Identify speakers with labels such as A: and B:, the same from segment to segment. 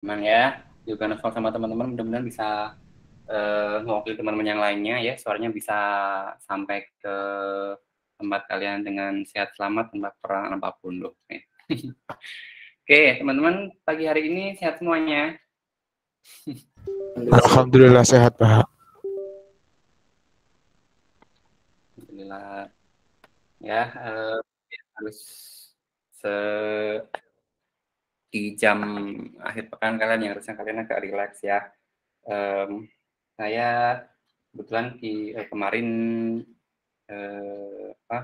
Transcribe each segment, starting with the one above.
A: teman ya, juga nelfon sama teman-teman, mudah-mudahan bisa mewakili teman-teman yang lainnya ya, suaranya bisa sampai ke tempat kalian dengan sehat selamat tanpa kekurangan apapun loh. Oke, teman-teman, pagi hari ini sehat semuanya.
B: Alhamdulillah sehat, Pak.
A: Alhamdulillah. Ya, harus se di jam akhir pekan kalian yang harusnya kalian agak rileks ya. Saya kebetulan kemarin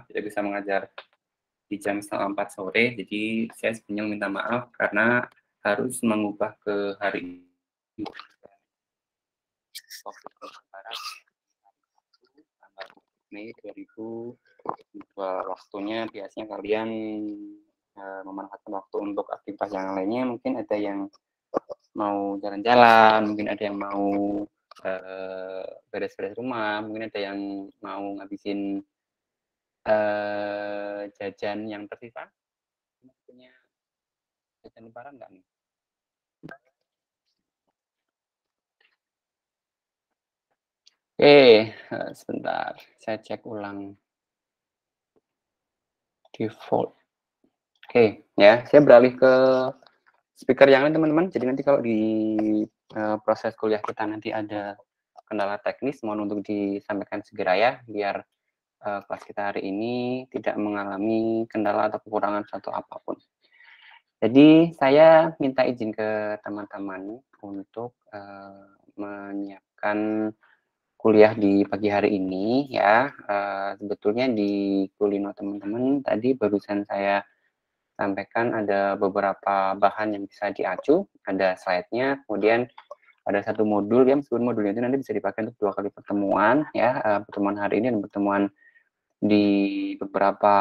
A: tidak bisa mengajar di jam 3:30 sore, jadi saya sebenarnya minta maaf karena harus mengubah ke hari Mei 2002. Waktunya biasanya kalian memanfaatkan waktu untuk aktivitas yang lainnya, mungkin ada yang mau jalan-jalan, mungkin ada yang mau beres-beres rumah, mungkin ada yang mau ngabisin jajan yang tersisa. Punya jajan lebaran nggak nih? Oke, sebentar, saya cek ulang default. Oke, ya, saya beralih ke speaker yang lain teman-teman. Jadi nanti kalau di proses kuliah kita nanti ada kendala teknis, mohon untuk disampaikan segera ya, biar kelas kita hari ini tidak mengalami kendala atau kekurangan suatu apapun. Jadi saya minta izin ke teman-teman untuk menyiapkan kuliah di pagi hari ini ya. Sebetulnya di Kulino teman-teman tadi barusan saya sampaikan ada beberapa bahan yang bisa diacu, ada slide-nya, kemudian ada satu modul ya, meskipun modulnya itu nanti bisa dipakai untuk 2 kali pertemuan ya, pertemuan hari ini dan pertemuan di beberapa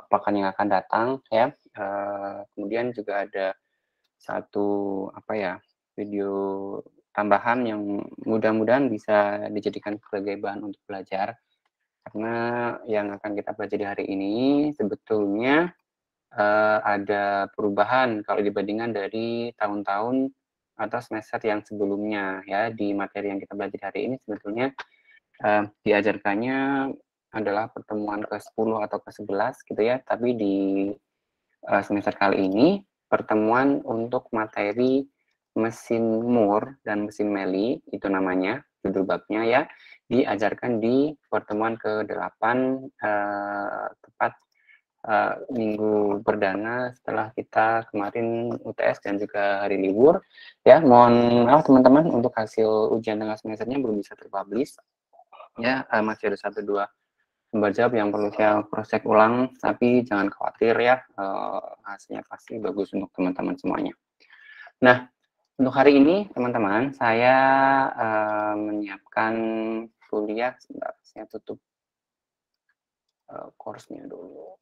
A: pekan yang akan datang ya. Kemudian juga ada satu video tambahan yang mudah-mudahan bisa dijadikan sebagai bahan untuk belajar, karena yang akan kita pelajari hari ini sebetulnya ada perubahan kalau dibandingkan dari tahun-tahun atau semester yang sebelumnya ya. Di materi yang kita belajar hari ini sebetulnya diajarkannya adalah pertemuan ke-10 atau ke-11 gitu ya, tapi di semester kali ini pertemuan untuk materi mesin Moore dan mesin Meili, itu namanya judul babnya ya, diajarkan di pertemuan ke-8 tepat minggu perdana setelah kita kemarin UTS dan juga hari libur ya. Mohon maaf teman-teman, untuk hasil ujian tengah semesternya belum bisa terpublish ya, masih ada 1-2 lembar jawab yang perlu saya cross check ulang, tapi jangan khawatir ya, hasilnya pasti bagus untuk teman-teman semuanya. Nah, untuk hari ini teman-teman saya menyiapkan kuliah. Sebentar, saya tutup course-nya dulu.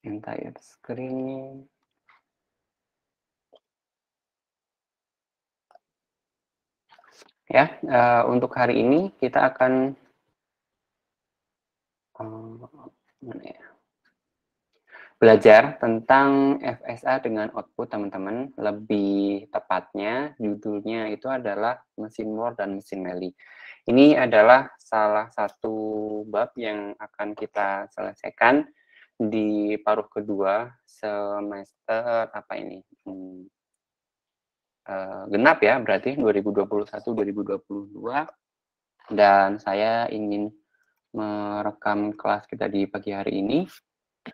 A: Entire screen. Ya, untuk hari ini kita akan belajar tentang FSA dengan output teman-teman. Lebih tepatnya judulnya itu adalah mesin Moore dan mesin Meili. Ini adalah salah satu bab yang akan kita selesaikan di paruh kedua semester genap ya, berarti 2021-2022, dan saya ingin merekam kelas kita di pagi hari ini.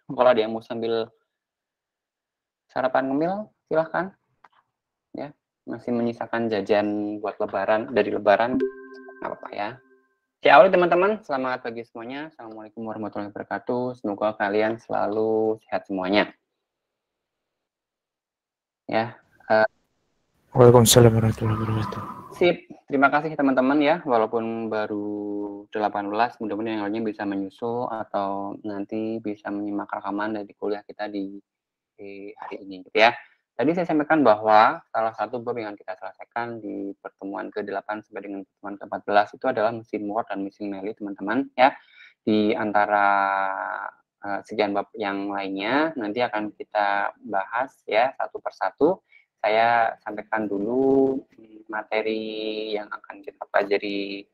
A: Kalau ada yang mau sambil sarapan ngemil, silahkan ya, masih menyisakan jajan buat lebaran, dari lebaran, nggak apa-apa ya. Oke, awali teman-teman, selamat pagi semuanya. Assalamualaikum warahmatullahi wabarakatuh. Semoga kalian selalu sehat semuanya ya.
B: Waalaikumsalam warahmatullahi wabarakatuh.
A: Sip, terima kasih teman-teman ya, walaupun baru 18, mudah-mudahan yang lainnya bisa menyusul atau nanti bisa menyimak rekaman dari kuliah kita di hari ini gitu ya. Tadi saya sampaikan bahwa salah satu bab yang kita selesaikan di pertemuan ke-8 sampai dengan pertemuan ke-14 itu adalah mesin Moore dan mesin Meili teman-teman ya. Di antara sekian bab yang lainnya nanti akan kita bahas ya satu persatu. Saya sampaikan dulu materi yang akan kita pelajari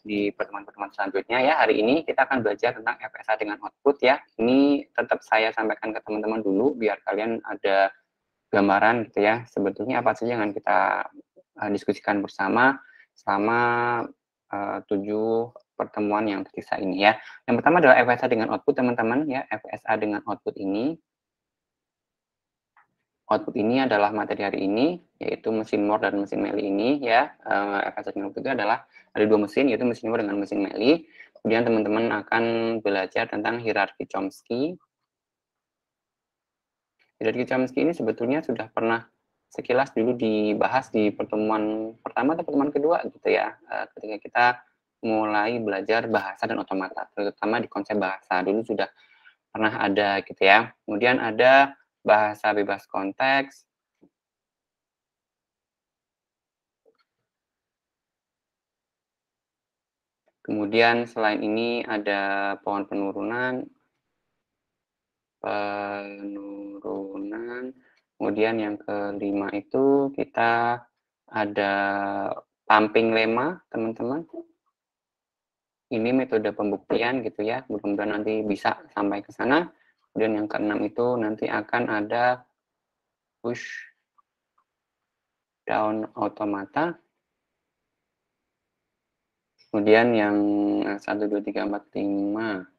A: di pertemuan-pertemuan selanjutnya ya. Hari ini kita akan belajar tentang FSA dengan output ya. Ini tetap saya sampaikan ke teman-teman dulu biar kalian ada gambaran gitu ya. Sebetulnya apa saja yang kita diskusikan bersama selama 7 pertemuan yang tersisa ini ya. Yang pertama adalah FSA dengan output teman-teman ya. FSA dengan output ini adalah materi hari ini, yaitu mesin Moore dan mesin Mealy ini ya. FSA dengan output itu adalah ada 2 mesin, yaitu mesin Moore dengan mesin Mealy. Kemudian teman-teman akan belajar tentang hierarki Chomsky. Hierarki Chomsky ini sebetulnya sudah pernah sekilas dulu dibahas di pertemuan pertama atau pertemuan kedua gitu ya, ketika kita mulai belajar bahasa dan otomata, terutama di konsep bahasa dulu sudah pernah ada gitu ya. Kemudian ada bahasa bebas konteks. Kemudian selain ini ada pohon penurunan. Kemudian yang kelima itu kita ada pumping lemma, teman-teman. Ini metode pembuktian gitu ya, mudah-mudahan nanti bisa sampai ke sana. Kemudian yang keenam itu nanti akan ada push down automata. Kemudian yang 1, 2, 3, 4, 5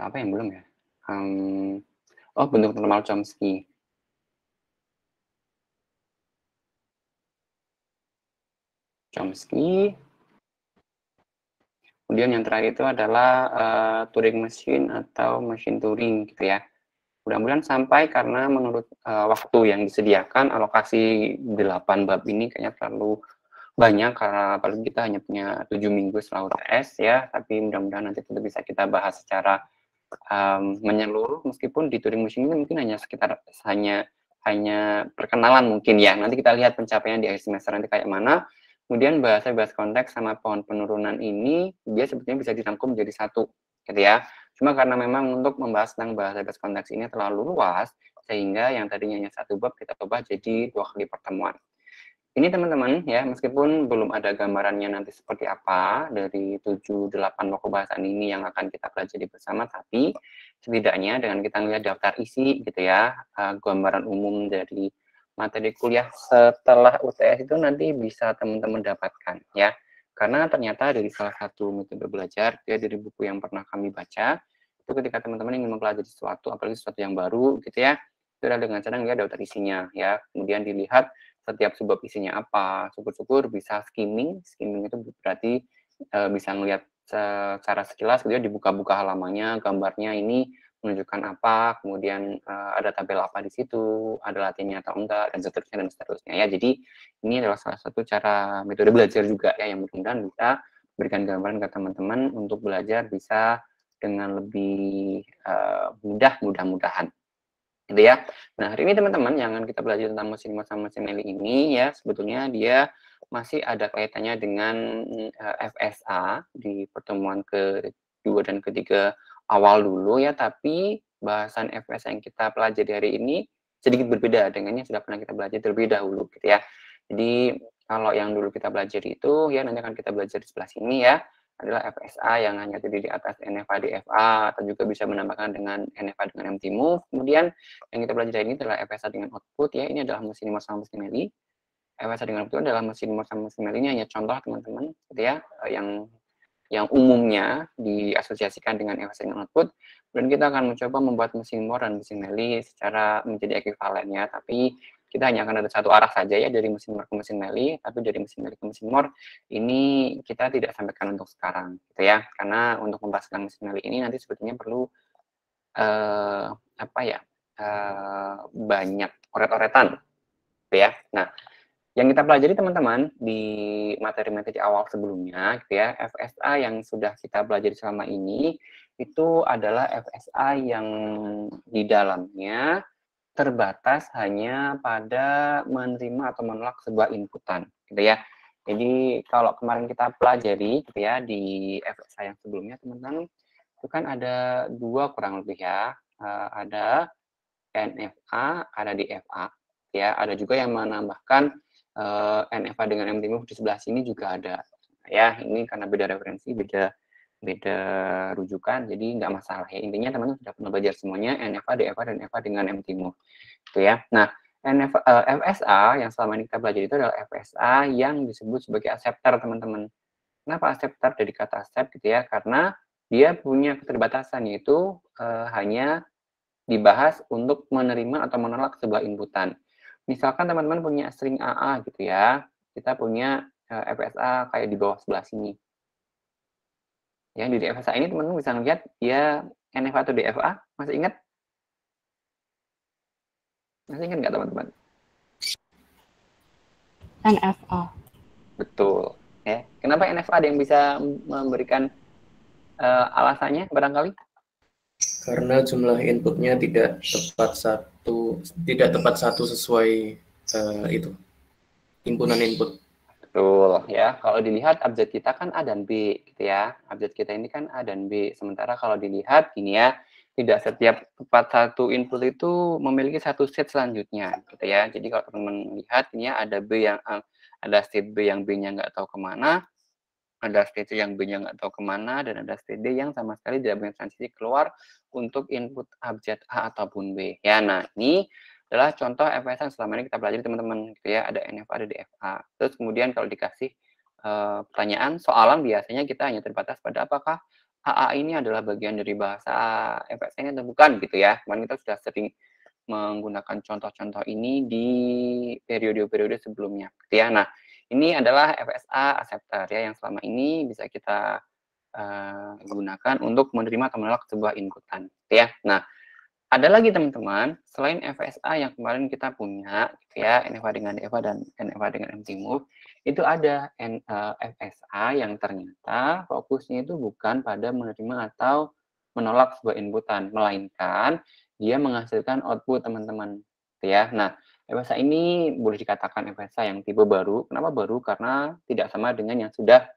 A: apa yang belum ya? Oh, bentuk normal Chomsky. Kemudian yang terakhir itu adalah Turing machine atau mesin Turing gitu ya. Mudah-mudahan sampai karena menurut waktu yang disediakan alokasi 8 bab ini kayaknya terlalu banyak karena apalagi kita hanya punya 7 minggu setelah UTS ya, tapi mudah-mudahan nanti tetap bisa kita bahas secara menyeluruh meskipun di Turing machine ini mungkin hanya sekitar hanya perkenalan mungkin ya. Nanti kita lihat pencapaian di akhir semester nanti kayak mana. Kemudian bahasa bebas konteks sama pohon penurunan ini dia sebetulnya bisa dirangkum menjadi satu gitu ya. Cuma karena memang untuk membahas tentang bahasa bebas konteks ini terlalu luas sehingga yang tadinya hanya satu bab kita coba jadi 2 kali pertemuan. Ini teman-teman ya, meskipun belum ada gambarannya nanti seperti apa dari 7-8 pokok bahasan ini yang akan kita pelajari bersama, tapi setidaknya dengan kita melihat daftar isi gitu ya, gambaran umum dari materi kuliah setelah UTS itu nanti bisa teman-teman dapatkan ya. Karena ternyata dari salah satu metode belajar, ya dari buku yang pernah kami baca, itu ketika teman-teman ingin mempelajari sesuatu, apalagi sesuatu yang baru gitu ya, itu adalah dengan cara melihat daftar isinya ya, kemudian dilihat setiap subbab isinya apa. Syukur-syukur bisa skimming itu berarti bisa melihat secara sekilas gitu ya, dibuka-buka halamannya, gambarnya ini menunjukkan apa, kemudian ada tabel apa di situ, ada latihannya atau enggak, dan seterusnya ya. Jadi ini adalah salah satu cara metode belajar juga ya, yang mudah-mudahan bisa berikan gambaran ke teman-teman untuk belajar bisa dengan lebih mudah, mudah-mudahan gitu ya. Nah, hari ini teman-teman yang akan kita belajar tentang mesin Moore sama mesin Mealy ini ya, sebetulnya dia masih ada kaitannya dengan FSA di pertemuan kedua dan ketiga awal dulu ya, tapi bahasan FSA yang kita pelajari hari ini sedikit berbeda dengan yang sudah pernah kita belajar terlebih dahulu gitu ya. Jadi kalau yang dulu kita belajar itu ya nanti akan kita belajar di sebelah sini ya, adalah FSA yang hanya terdiri atas NFA DFA atau juga bisa menambahkan dengan NFA dengan empty move. Kemudian yang kita pelajari ini adalah FSA dengan output ya, ini adalah mesin Moore sama mesin Mealy. FSA dengan output adalah mesin Moore sama mesin Mealy, ini hanya contoh teman-teman gitu ya, yang umumnya diasosiasikan dengan FSA dengan output. Dan kita akan mencoba membuat mesin Moore dan mesin Mealy secara menjadi ekivalen ya, tapi kita hanya akan ada satu arah saja ya, dari mesin Moore ke mesin Mealy, tapi dari mesin Mealy ke mesin Moore ini kita tidak sampaikan untuk sekarang gitu ya, karena untuk membahas tentang mesin Mealy ini nanti sebetulnya perlu banyak oret-oretan gitu ya. Nah, yang kita pelajari teman-teman di materi-materi awal sebelumnya gitu ya, FSA yang sudah kita pelajari selama ini itu adalah FSA yang di dalamnya terbatas hanya pada menerima atau menolak sebuah inputan gitu ya. Jadi kalau kemarin kita pelajari gitu ya di FSA yang sebelumnya teman-teman, itu kan ada 2 kurang lebih ya, ada NFA, ada DFA, ya. Ada juga yang menambahkan NFA dengan MT-move di sebelah sini juga ada. Ya, ini karena beda referensi, beda rujukan, jadi nggak masalah ya. Intinya teman-teman sudah pernah belajar semuanya, NFA, DFA, dan FA dengan MT-move. Itu ya. Nah, FSA yang selama ini kita belajar itu adalah FSA yang disebut sebagai acceptor, teman-teman. Kenapa acceptor dari kata accept gitu ya? Karena dia punya keterbatasan, yaitu hanya dibahas untuk menerima atau menolak sebuah inputan. Misalkan teman-teman punya string AA gitu ya, kita punya FSA kayak di bawah sebelah sini. Ya, di FSA ini teman-teman bisa melihat ya NFA atau DFA, masih ingat? Masih ingat nggak teman-teman?
C: NFA.
A: Betul. Ya. Kenapa NFA ada yang bisa memberikan alasannya barangkali?
D: Karena jumlah inputnya tidak tepat satu sesuai itu himpunan input.
A: Betul ya. Kalau dilihat abjad kita kan A dan B gitu ya. Abjad kita ini kan A dan B. Sementara kalau dilihat gini ya, tidak setiap tepat satu input itu memiliki satu set selanjutnya gitu ya. Jadi kalau teman-teman lihat ini ya, ada B yang ada state B yang B-nya nggak tahu kemana, ada state C yang B-nya nggak tahu kemana, dan ada state D yang sama sekali tidak punya transisi keluar untuk input abjad A ataupun B. Ya, nah ini adalah contoh FSA yang selama ini kita pelajari teman-teman gitu ya, ada NFA, ada DFA. Terus kemudian kalau dikasih pertanyaan soalan, biasanya kita hanya terbatas pada apakah AA ini adalah bagian dari bahasa FSA ini atau bukan gitu ya. Kemarin kita sudah sering menggunakan contoh-contoh ini di periode-periode sebelumnya gitu ya. Nah, ini adalah FSA acceptor ya yang selama ini bisa kita gunakan untuk menerima atau menolak sebuah inputan gitu ya. Nah, ada lagi teman-teman, selain FSA yang kemarin kita punya, gitu ya, NFA dengan DFA dan NFA dengan MT-move, itu ada FSA yang ternyata fokusnya itu bukan pada menerima atau menolak sebuah inputan, melainkan dia menghasilkan output teman-teman, gitu ya. Nah, FSA ini boleh dikatakan FSA yang tipe baru. Kenapa baru? Karena tidak sama dengan yang sudah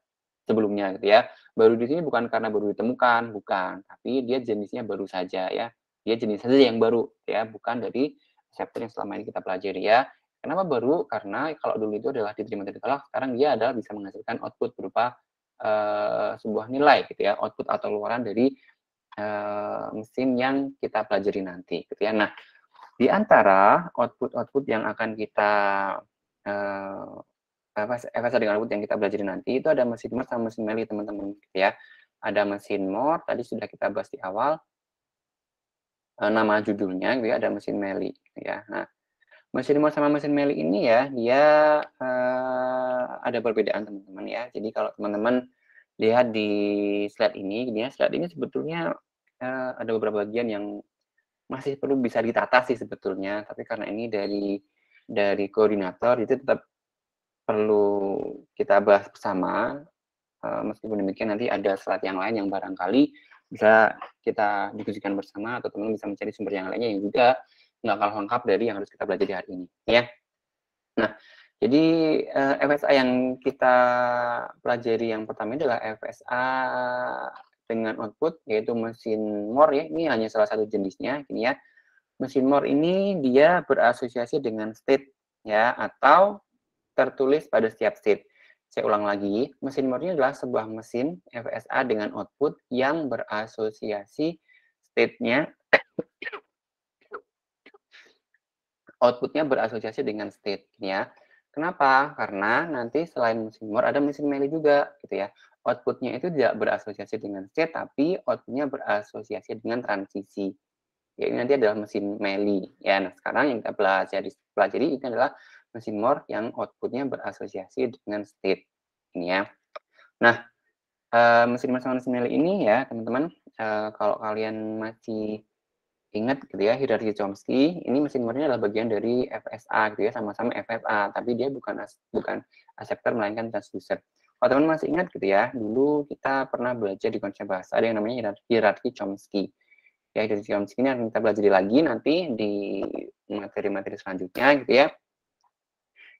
A: sebelumnya, gitu ya. Baru di sini bukan karena baru ditemukan, bukan, tapi dia jenisnya baru saja ya. Dia jenis saja yang baru ya, bukan dari chapter yang selama ini kita pelajari ya. Kenapa baru? Karena kalau dulu itu adalah diterima dan ditolak, sekarang dia adalah bisa menghasilkan output berupa sebuah nilai gitu ya, output atau luaran dari mesin yang kita pelajari nanti gitu ya. Nah, di antara output yang akan kita FSA dengan output yang kita pelajari nanti itu ada mesin more sama mesin melee teman-teman gitu ya. Ada mesin more, tadi sudah kita bahas di awal, nama judulnya gitu ya, ada mesin melee gitu ya. Nah, mesin more sama mesin melee ini ya, dia ada perbedaan teman-teman ya. Jadi kalau teman-teman lihat di slide ini, gini ya, slide ini sebetulnya ada beberapa bagian yang masih perlu bisa ditata sih sebetulnya, tapi karena ini dari koordinator itu tetap perlu kita bahas bersama. Meskipun demikian nanti ada slide yang lain yang barangkali bisa kita diskusikan bersama atau teman-teman bisa mencari sumber yang lainnya yang juga nggak kalah lengkap dari yang harus kita pelajari hari ini ya. Nah, jadi FSA yang kita pelajari yang pertama adalah FSA dengan output yaitu mesin more ya. Ini hanya salah satu jenisnya ini ya. Mesin more ini dia berasosiasi dengan state ya atau tertulis pada setiap state. Saya ulang lagi, mesin more ini adalah sebuah mesin FSA dengan output yang berasosiasi state-nya, outputnya berasosiasi dengan state ya. Kenapa? Karena nanti selain mesin more ada mesin melee juga gitu ya. Outputnya itu tidak berasosiasi dengan state, tapi outputnya berasosiasi dengan transisi. Ya, ini nanti adalah mesin melee ya. Nah, sekarang yang kita pelajari ini adalah mesin more yang outputnya berasosiasi dengan state ini ya. Nah, mesin more sama mesin melee ini ya teman-teman, kalau kalian masih ingat gitu ya hierarki Chomsky, ini mesin more-nya adalah bagian dari FSA gitu ya, sama-sama FSA, tapi dia bukan acceptor melainkan transducer. Kalau teman-teman masih ingat gitu ya, dulu kita pernah belajar di konsep bahasa ada yang namanya hierarki Chomsky. Ya, dari Chomsky ini akan kita pelajari lagi nanti di materi-materi selanjutnya gitu ya.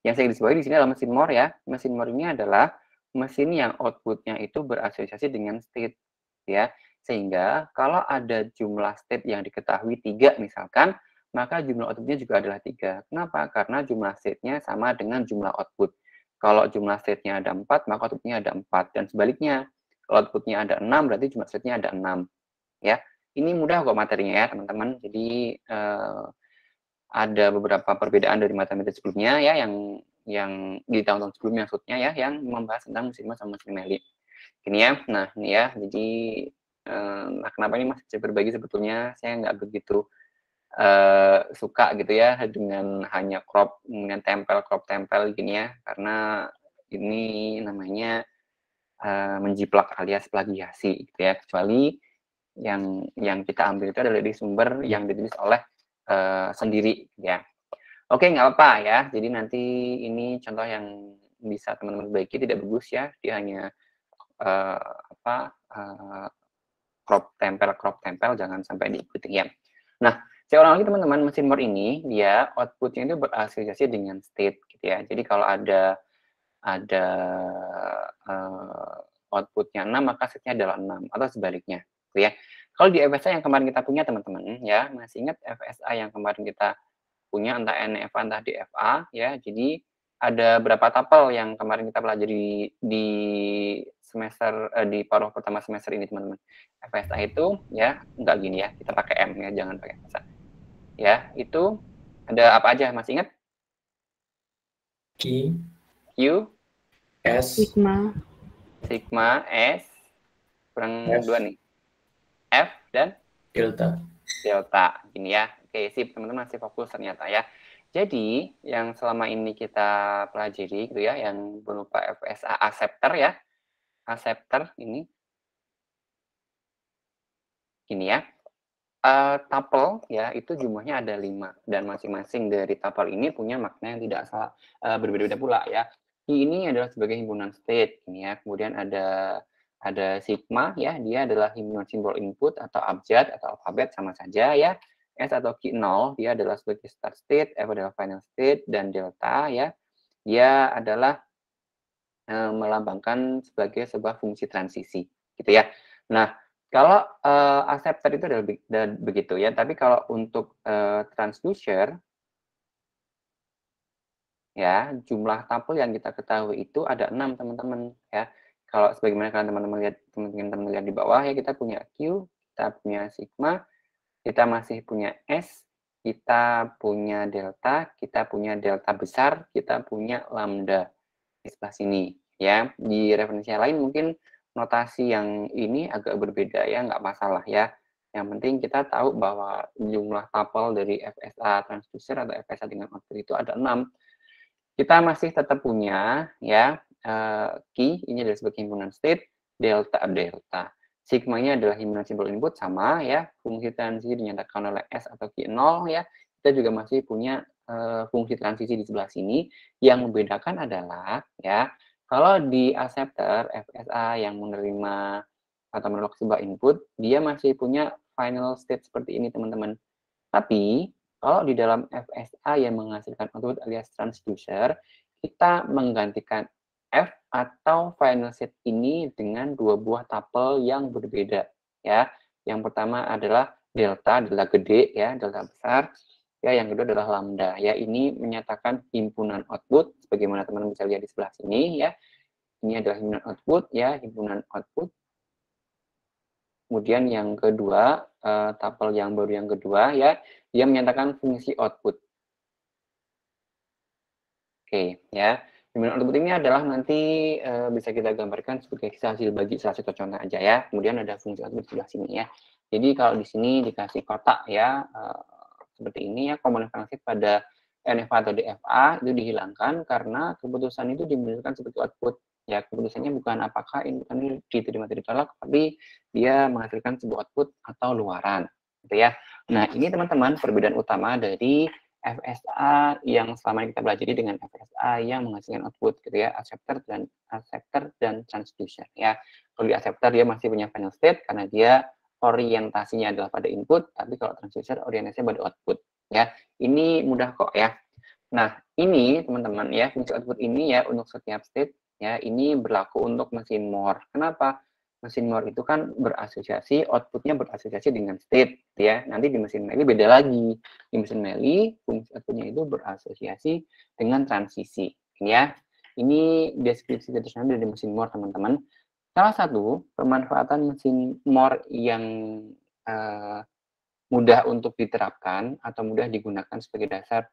A: Yang saya garisbawahi di sini adalah mesin more ya. Mesin more ini adalah mesin yang outputnya itu berasosiasi dengan state ya. Sehingga kalau ada jumlah state yang diketahui 3 misalkan, maka jumlah outputnya juga adalah 3. Kenapa? Karena jumlah state-nya sama dengan jumlah output. Kalau jumlah state-nya ada 4, maka outputnya ada 4. Dan sebaliknya, kalau outputnya ada 6, berarti jumlah state-nya ada 6. Ya, ini mudah kok materinya ya teman-teman. Jadi ada beberapa perbedaan dari materi sebelumnya ya, yang di tahun-tahun sebelumnya maksudnya ya, yang membahas tentang musim sama musim Meli. Gini ya, nah ini ya, jadi nah kenapa ini masih bisa berbagi sebetulnya saya nggak begitu suka gitu ya dengan hanya crop dengan crop tempel gini ya, karena ini namanya menjiplak alias plagiasi gitu ya, kecuali yang kita ambil itu adalah dari sumber yang ditulis oleh sendiri gitu ya. Oke, nggak apa-apa ya. Jadi nanti ini contoh yang bisa teman-teman perbaiki, tidak bagus ya. Dia hanya crop tempel, jangan sampai diikuti ya. Nah, saya ulang lagi teman-teman, mesin more ini dia outputnya itu berasosiasi dengan state gitu ya. Jadi kalau ada outputnya 6, maka state-nya adalah 6 atau sebaliknya gitu ya. Kalau di FSA yang kemarin kita punya teman-teman ya, masih ingat FSA yang kemarin kita punya entah NFA entah DFA ya. Jadi ada berapa tapel yang kemarin kita pelajari di semester di paruh pertama semester ini teman-teman. FSA itu ya enggak gini ya, kita pakai M ya, jangan pakai FSA. Ya, itu ada apa aja masih ingat?
D: Q,
A: S,
C: Sigma,
A: S, kurang 2 nih. F dan
D: delta.
A: Gini ya. Oke, sip teman-teman, masih fokus ternyata ya. Jadi, yang selama ini kita pelajari gitu ya, yang berupa FSA acceptor ya. Acceptor ini. Gini ya. Tuple ya, itu jumlahnya ada 5 dan masing-masing dari tuple ini punya makna yang tidak salah berbeda-beda pula ya. Ini adalah sebagai himpunan state ini ya. Kemudian ada sigma ya, dia adalah himpunan simbol input atau abjad atau alfabet sama saja ya. S atau Q0 dia adalah sebagai start state, F adalah final state, dan delta ya, dia adalah melambangkan sebagai sebuah fungsi transisi gitu ya. Nah, kalau acceptor itu adalah begitu ya, tapi kalau untuk transducer ya, jumlah tuple yang kita ketahui itu ada 6 teman-teman ya. Kalau sebagaimana kalian teman-teman lihat di bawah ya, kita punya Q, kita punya sigma, kita masih punya S, kita punya delta, kita punya delta besar, kita punya lambda di sebelah sini ya. Di referensi yang lain mungkin notasi yang ini agak berbeda ya, nggak masalah ya. Yang penting kita tahu bahwa jumlah tuple dari FSA transducer atau FSA dengan output itu ada 6. Kita masih tetap punya ya key, ini adalah sebagai himpunan state, delta. Sigma-nya adalah himpunan simbol input sama ya, fungsi transisi dinyatakan oleh S atau Q0 ya. Kita juga masih punya fungsi transisi di sebelah sini. Yang membedakan adalah ya, kalau di acceptor FSA yang menerima atau menolak sebuah input, dia masih punya final state seperti ini teman-teman. Tapi kalau di dalam FSA yang menghasilkan output alias transducer, kita menggantikan F atau final state ini dengan 2 buah tuple yang berbeda ya. Yang pertama adalah delta gede ya, delta besar. Ya, yang kedua adalah lambda ya. Ini menyatakan himpunan output sebagaimana teman-teman bisa lihat di sebelah sini ya. Ini adalah himpunan output ya, himpunan output. Kemudian yang kedua, tuple yang baru yang kedua ya, dia menyatakan fungsi output. Oke, ya. Himpunan output ini adalah nanti bisa kita gambarkan sebagai hasil bagi salah satu contoh aja ya. Kemudian ada fungsi output di sebelah sini ya. Jadi kalau di sini dikasih kotak ya, seperti ini ya, komponen fungsi pada NFA atau DFA itu dihilangkan karena keputusan itu dimunculkan sebagai output. Ya, keputusannya bukan apakah input ini diterima atau ditolak, tapi dia menghasilkan sebuah output atau luaran. Gitu ya. Nah, ini teman-teman perbedaan utama dari FSA yang selama ini kita pelajari dengan FSA yang menghasilkan output gitu ya, acceptor dan transducer ya. Kalau di acceptor dia masih punya final state karena dia orientasinya adalah pada input, tapi kalau transducer orientasinya pada output ya. Ini mudah kok ya. Nah, ini teman-teman ya, fungsi output ini ya untuk setiap state ya, ini berlaku untuk mesin more. Kenapa? mesin more itu kan berasosiasi, outputnya berasosiasi dengan state, ya. Nanti di mesin Meli beda lagi. Di mesin Meli, fungsi outputnya itu berasosiasi dengan transisi, ya. Ini deskripsi sederhana dari mesin more, teman-teman. Salah satu pemanfaatan mesin more yang mudah untuk diterapkan atau mudah digunakan sebagai dasar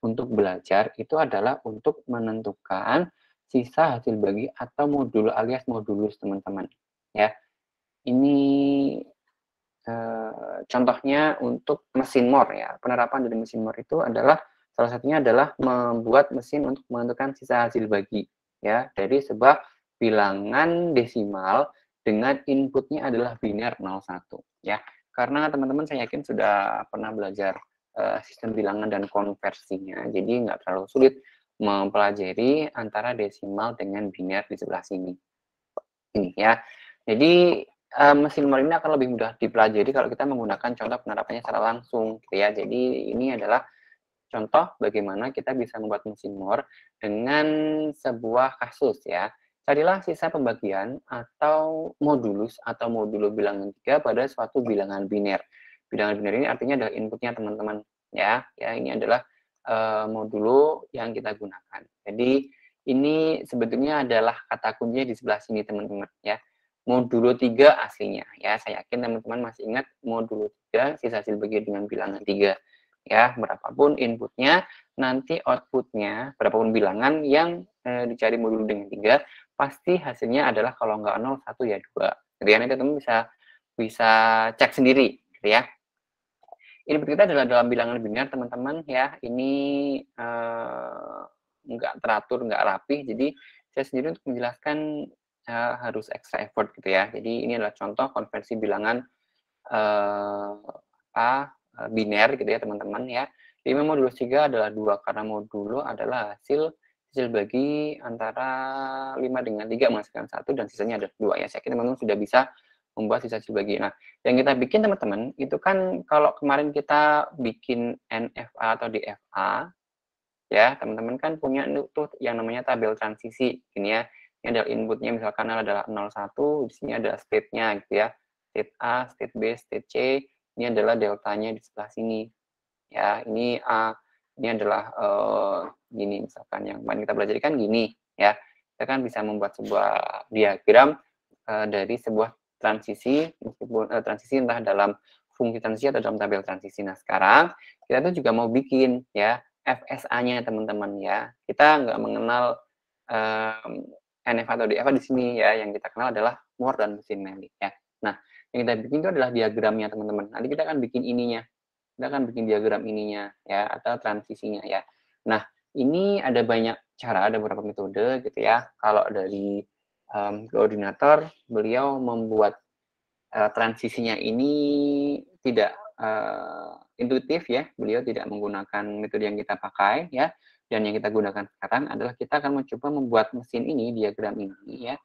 A: untuk belajar itu adalah untuk menentukan sisa hasil bagi atau modul alias modulus, teman-teman. Ya, ini contohnya untuk mesin more, ya. Penerapan dari mesin more itu adalah salah satunya adalah membuat mesin untuk menentukan sisa hasil bagi, ya, dari sebuah bilangan desimal dengan inputnya adalah biner 01, ya. Karena teman-teman saya yakin sudah pernah belajar sistem bilangan dan konversinya, jadi nggak terlalu sulit mempelajari antara desimal dengan biner di sebelah sini. Ini, ya. Jadi mesin more ini akan lebih mudah dipelajari kalau kita menggunakan contoh penerapannya secara langsung, gitu ya. Jadi ini adalah contoh bagaimana kita bisa membuat mesin more dengan sebuah kasus, ya. Carilah sisa pembagian atau modulus atau modulo bilangan 3 pada suatu bilangan biner. Bilangan biner ini artinya adalah inputnya, teman-teman, ya. Ya, ini adalah modulo yang kita gunakan. Jadi ini sebetulnya adalah kata kuncinya di sebelah sini, teman-teman, ya. Modulo 3 aslinya, ya. Saya yakin teman-teman masih ingat modulo 3 sisa hasil bagi dengan bilangan 3. Ya, berapapun inputnya, nanti outputnya, berapapun bilangan yang dicari modulo dengan 3, pasti hasilnya adalah kalau nggak 0, 1 ya 2. Gitu ya, nanti teman bisa cek sendiri, gitu ya. Ini kita adalah dalam bilangan biner, teman-teman, ya. Ini nggak teratur, nggak rapi, jadi saya sendiri untuk menjelaskan harus extra effort, gitu ya. Jadi ini adalah contoh konversi bilangan biner, gitu ya, teman-teman, ya. Jadi modulo 3 adalah 2 karena modulo adalah hasil bagi antara 5 dengan 3 menghasilkan 1 dan sisanya ada 2, ya. Saya yakin teman-teman sudah bisa membuat sisa hasil bagi. Nah, yang kita bikin, teman-teman, itu kan kalau kemarin kita bikin NFA atau DFA, ya, teman-teman kan punya tuh yang namanya tabel transisi, gini ya. Ini adalah inputnya misalkan adalah 01, di sini ada state-nya, gitu ya. State A, state B, state C, ini adalah deltanya di sebelah sini. Ya, ini A, ini adalah gini, misalkan yang kemarin kita belajar kan gini, ya. Kita kan bisa membuat sebuah diagram dari sebuah transisi, meskipun transisi entah dalam fungsi transisi atau dalam tabel transisi. Nah, sekarang kita tuh juga mau bikin, ya, FSA-nya, teman-teman, ya. Kita nggak mengenal NF atau DFA di sini, ya. Yang kita kenal adalah more dan mesin Meli, ya. Nah, yang kita bikin itu adalah diagramnya, teman-teman. Nanti kita akan bikin ininya. Kita akan bikin diagram ininya, ya, atau transisinya, ya. Nah, ini ada banyak cara, ada beberapa metode, gitu ya. Kalau dari koordinator, beliau membuat transisinya ini tidak intuitif, ya. Beliau tidak menggunakan metode yang kita pakai, ya. Dan yang kita gunakan sekarang adalah kita akan mencoba membuat mesin ini, diagram ini, ya,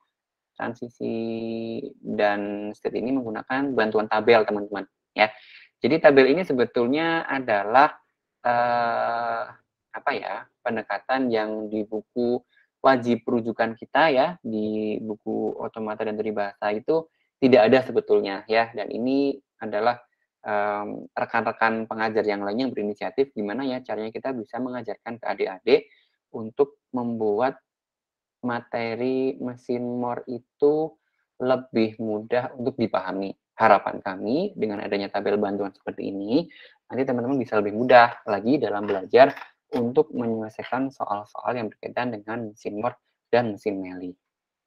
A: transisi dan state ini menggunakan bantuan tabel, teman-teman, ya. Jadi tabel ini sebetulnya adalah apa ya, pendekatan yang di buku wajib rujukan kita, ya, di buku otomata dan teori bahasa itu tidak ada sebetulnya, ya. Dan ini adalah rekan-rekan pengajar yang lain yang berinisiatif gimana ya caranya kita bisa mengajarkan ke adik-adik untuk membuat materi mesin more itu lebih mudah untuk dipahami. Harapan kami dengan adanya tabel bantuan seperti ini, nanti teman-teman bisa lebih mudah lagi dalam belajar untuk menyelesaikan soal-soal yang berkaitan dengan mesin more dan mesin Meli.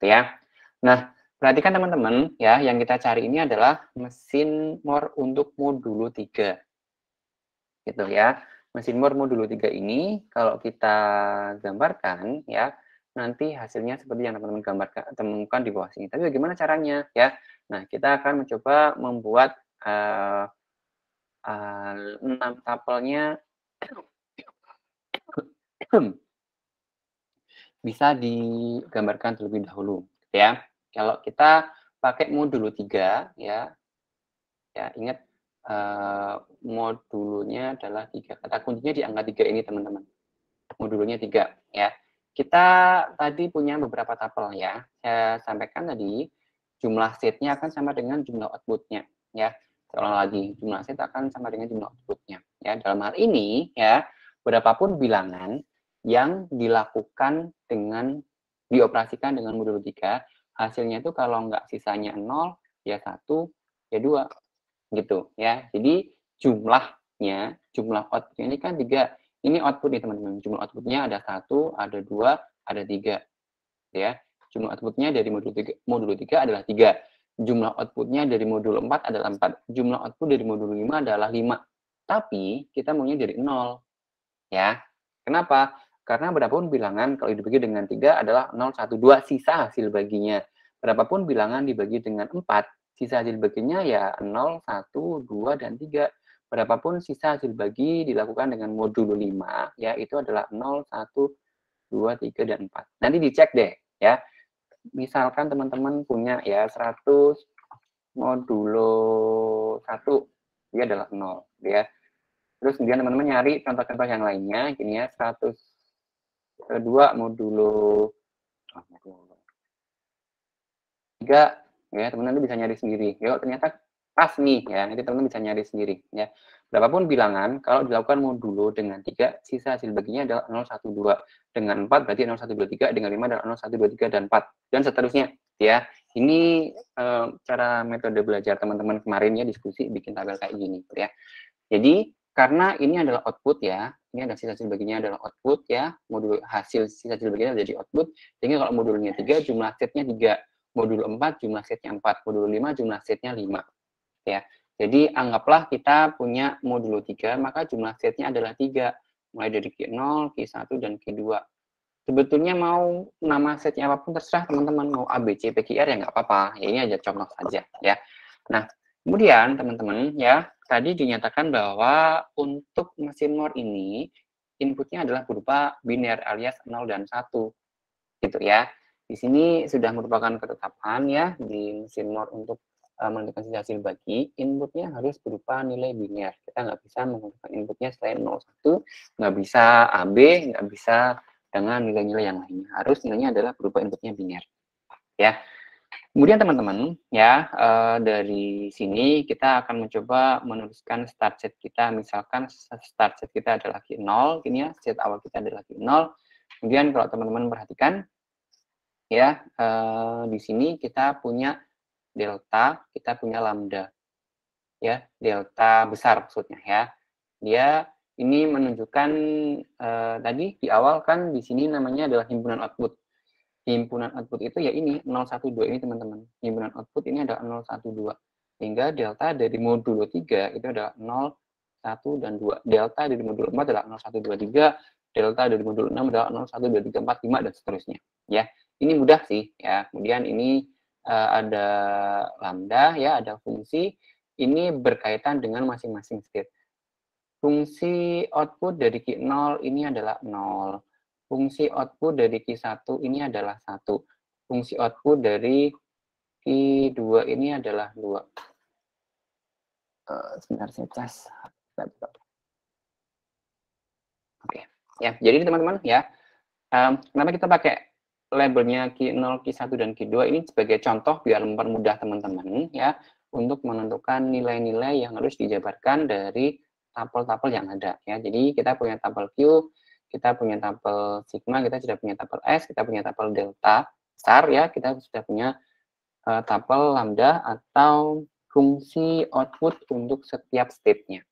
A: Ya. Nah, perhatikan teman-teman, ya, yang kita cari ini adalah mesin more untuk modulo 3. Gitu ya. Mesin more modulo 3 ini kalau kita gambarkan, ya, nanti hasilnya seperti yang teman-teman temukan di bawah sini. Tapi bagaimana caranya, ya? Nah, kita akan mencoba membuat 6 tapelnya bisa digambarkan terlebih dahulu, ya. Kalau kita pakai modulo 3, ya, ingat modulonya adalah 3. Kata kuncinya di angka 3 ini, teman-teman. Modulonya 3, ya. Kita tadi punya beberapa tapel, ya. Saya sampaikan tadi, jumlah setnya akan sama dengan jumlah outputnya, ya. Seulang lagi, jumlah set akan sama dengan jumlah outputnya. Ya, dalam hal ini, ya, berapapun bilangan yang dilakukan dengan dioperasikan dengan modul 3, hasilnya itu kalau nggak sisanya 0, ya 1, ya 2, gitu, ya. Jadi jumlahnya, jumlah outputnya ini kan 3. Ini output nih teman-teman, jumlah outputnya ada 1, ada 2, ada 3. Ya, jumlah outputnya dari modul 3 adalah 3. Jumlah outputnya dari modul 4 adalah 4. Jumlah output dari modul 5 adalah 5. Tapi kita maunya dari 0. Ya. Kenapa? Karena berapapun bilangan kalau dibagi dengan 3 adalah 0, 1, 2, sisa hasil baginya. Berapapun bilangan dibagi dengan 4, sisa hasil baginya ya 0, 1, 2, dan 3. Berapapun sisa hasil bagi dilakukan dengan modul 5, ya itu adalah 0, 1, 2, 3, dan 4. Nanti dicek deh, ya. Misalkan teman-teman punya ya 100 modulo 1, dia adalah 0, ya. Terus kemudian teman-teman nyari contoh-contoh yang lainnya, gini ya, 102 modulo 3, ya teman-teman bisa nyari sendiri. Ya, ternyata pas nih, ya, nanti teman-teman bisa nyari sendiri, ya. Berapapun bilangan, kalau dilakukan modulo dengan 3, sisa hasil baginya adalah 0, 1, 2. Dengan 4 berarti 0, 1, 2, 3. Dengan 5 adalah 0, 1, 2, 3, dan 4. Dan seterusnya, ya. Ini cara metode belajar teman-teman kemarin ya, diskusi bikin tabel kayak gini, ya. Jadi, karena ini adalah output ya, ini ada sisa hasil baginya adalah output ya, modul hasil sisa hasil baginya jadi output, sehingga kalau modulnya 3, jumlah setnya 3. Modul 4, jumlah setnya 4. Modul 5, jumlah setnya 5. Ya. Jadi anggaplah kita punya modulo 3, maka jumlah setnya adalah 3. Mulai dari Q0, Q1, dan Q2. Sebetulnya mau nama setnya apapun terserah teman-teman. Mau A, B, C, P, Q, R ya nggak apa-apa. Ya, ini aja contoh saja. Ya. Nah, kemudian teman-teman ya, tadi dinyatakan bahwa untuk mesin more ini, inputnya adalah berupa biner alias 0 dan 1. Gitu ya. Di sini sudah merupakan ketetapan ya di mesin more untuk menentukan sisa hasil bagi, inputnya harus berupa nilai biner. Kita nggak bisa menggunakan inputnya selain 0, 1, nggak bisa AB, nggak bisa dengan nilai-nilai yang lainnya. Harus nilainya adalah berupa inputnya biner. Ya. Kemudian teman-teman ya dari sini kita akan mencoba menuliskan start set kita. Misalkan start set kita adalah Q0, ini ya set awal kita adalah Q0. Kemudian kalau teman-teman perhatikan ya di sini kita punya delta, kita punya lambda. Ya, delta besar maksudnya ya. Dia ini menunjukkan tadi di awal kan di sini namanya adalah himpunan output. Himpunan output itu ya ini 012 ini teman-teman. Himpunan output ini adalah 012. Sehingga delta dari modulo 3 itu adalah 0, 1, dan 2. Delta dari modulo 4 adalah 0, 1, 2, 3. Delta dari modulo 6 adalah 0, 1, 2, 3, 4, 5, dan seterusnya. Ya, ini mudah sih ya. Kemudian ini ada lambda ya, ada fungsi. Ini berkaitan dengan masing-masing state. Fungsi output dari Q0 ini adalah 0. Fungsi output dari Q1 ini adalah 1. Fungsi output dari Q2 ini adalah 2. Sebentar saya cas. Oke. Ya, jadi teman-teman ya, kenapa kita pakai labelnya Q0, Q1, dan Q2 ini sebagai contoh biar mempermudah teman-teman ya untuk menentukan nilai-nilai yang harus dijabarkan dari tabel-tabel yang ada ya. Jadi kita punya tabel Q, kita punya tabel sigma, kita sudah punya tabel S, kita punya tabel delta besar ya, kita sudah punya tabel lambda atau fungsi output untuk setiap state-nya.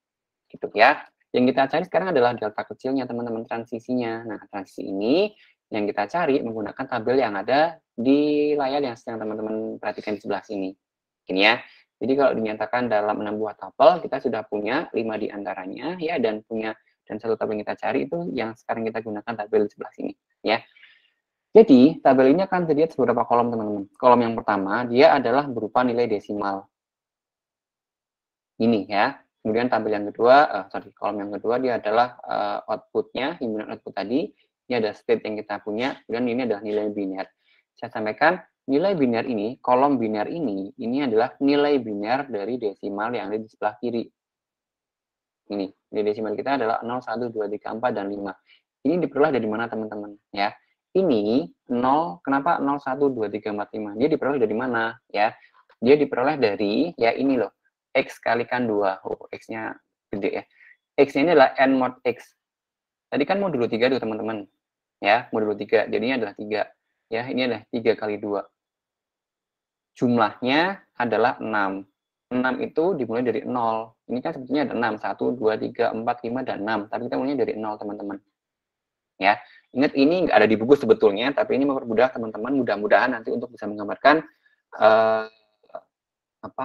A: Gitu ya. Yang kita cari sekarang adalah delta kecilnya teman-teman, transisinya. Nah, transisi ini yang kita cari menggunakan tabel yang ada di layar yang sedang teman-teman perhatikan di sebelah sini. Ini ya. Jadi kalau dinyatakan dalam 6 buah tabel, kita sudah punya 5 diantaranya ya, dan satu tabel yang kita cari itu yang sekarang kita gunakan tabel di sebelah sini ya. Jadi tabel ini akan terlihat beberapa kolom teman-teman. Kolom yang pertama dia adalah berupa nilai desimal. Ini ya. Kemudian tabel yang kedua, kolom yang kedua dia adalah outputnya, himpunan output tadi. Ini ada state yang kita punya, kemudian ini adalah nilai biner. Saya sampaikan nilai biner ini, kolom biner ini adalah nilai biner dari desimal yang ada di sebelah kiri. Ini, nilai desimal kita adalah 0, 1, 2, 3, 4, dan 5. Ini diperoleh dari mana teman-teman? Ya, ini 0, kenapa 0, 1, 2, 3, 4, 5? Dia diperoleh dari mana? Ya, dia diperoleh dari, ya ini loh, X kalikan 2. Oh, X-nya gede ya. X-nya ini adalah N mod X. Tadi kan modulo 3 tuh teman-teman. Ya, modulo 3. Jadinya adalah 3. Ya, ini adalah 3 kali 2. Jumlahnya adalah 6. 6 itu dimulai dari 0. Ini kan sebetulnya ada 6. 1, 2, 3, 4, 5, dan 6. Tapi kita mulainya dari 0, teman-teman. Ya, ingat ini nggak ada di buku sebetulnya, tapi ini mempermudah teman-teman mudah-mudahan nanti untuk bisa menggambarkan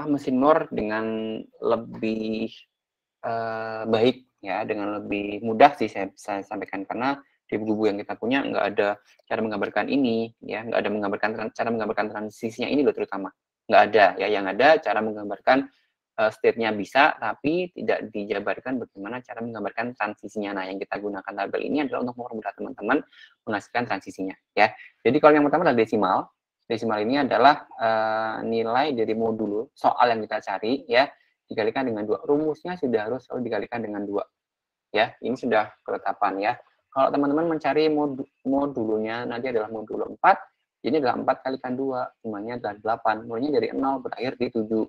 A: mesin Moore dengan lebih baik ya, dengan lebih mudah sih saya sampaikan, karena di buku-buku yang kita punya nggak ada cara menggambarkan ini ya, nggak ada cara menggambarkan transisinya ini loh, terutama nggak ada ya. Yang ada cara menggambarkan state-nya bisa, tapi tidak dijabarkan bagaimana cara menggambarkan transisinya. Nah, yang kita gunakan tabel ini adalah untuk mempermudah teman-teman menghasilkan transisinya ya. Jadi kalau yang pertama adalah desimal. Desimal ini adalah nilai dari modulo soal yang kita cari ya, dikalikan dengan 2. Rumusnya sudah harus selalu dikalikan dengan 2. Ya, ini sudah ketetapan ya. Kalau teman-teman mencari modulonya nanti adalah modulo 4, ini adalah 4 kalikan 2, jumlahnya adalah 8. Mulainya dari 0 berakhir di 7.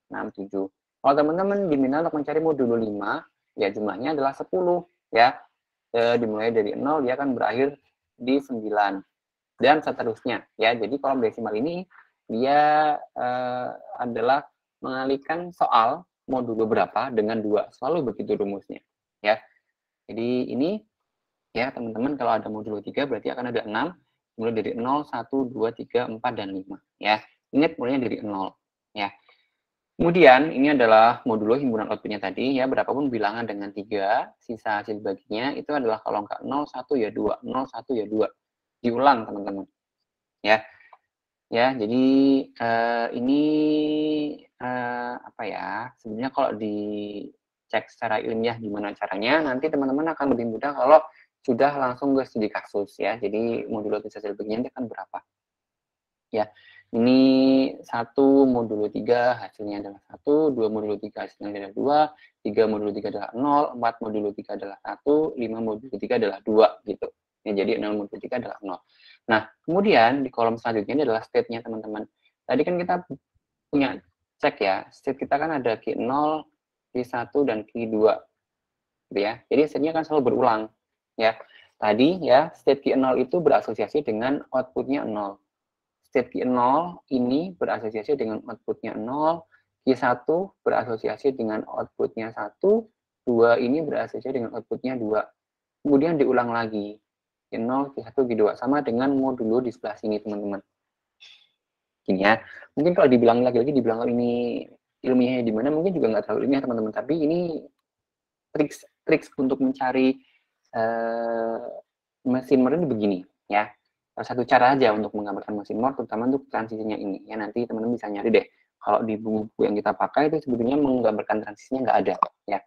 A: 6, 7. Kalau teman-teman diminta untuk mencari modulo 5, ya jumlahnya adalah 10 ya. Dimulai dari 0 dia akan berakhir di 9 dan seterusnya ya. Jadi kolom desimal ini dia adalah mengalihkan soal modulo berapa dengan 2, selalu begitu rumusnya ya. Jadi ini ya teman-teman, kalau ada modulo 3 berarti akan ada 6, mulai dari 0, 1, 2, 3, 4, dan 5 ya. Ingat mulainya dari 0 ya. Kemudian ini adalah modulo himpunan outputnya tadi ya, berapapun bilangan dengan 3, sisa hasil baginya itu adalah kalau nggak 0, 1 ya 2, 0, 1 ya 2. Diulang teman-teman ya. Ya, jadi ini apa ya, sebenarnya kalau dicek secara ilmiah gimana caranya, nanti teman-teman akan lebih mudah kalau sudah langsung ke studi kasus ya. Jadi modulo sisa hasil baginya itu kan berapa ya. Ini 1 modulo 3 hasilnya adalah 1, 2 modulo 3 hasilnya adalah 2, 3 modulo 3 adalah 0, 4 modulo 3 adalah 1, 5 modulo 3 adalah 2 gitu. Ya, jadi 0 modulo 3 adalah 0. Nah, kemudian di kolom selanjutnya ini adalah state-nya teman-teman. Tadi kan kita punya cek ya, state kita kan ada Q0, Q1, dan Q2 gitu ya. Jadi state-nya kan selalu berulang ya. Tadi ya, state Q0 itu berasosiasi dengan output-nya 0. State Q0 ini berasosiasi dengan outputnya 0, Q1 berasosiasi dengan outputnya 1, 2 ini berasosiasi dengan outputnya 2. Kemudian diulang lagi, Q0, Q1, Q2, sama dengan modulo di sebelah sini teman-teman. Gini ya, mungkin kalau dibilang lagi-lagi, dibilang ini ilmiahnya di mana, mungkin juga nggak terlalu ilmiah teman-teman, tapi ini triks untuk mencari mesin Moore ini begini ya. Satu cara aja untuk menggambarkan mesin Moore, terutama untuk transisinya ini ya. Nanti teman-teman bisa nyari deh, kalau di buku yang kita pakai itu sebetulnya menggambarkan transisinya nggak ada ya.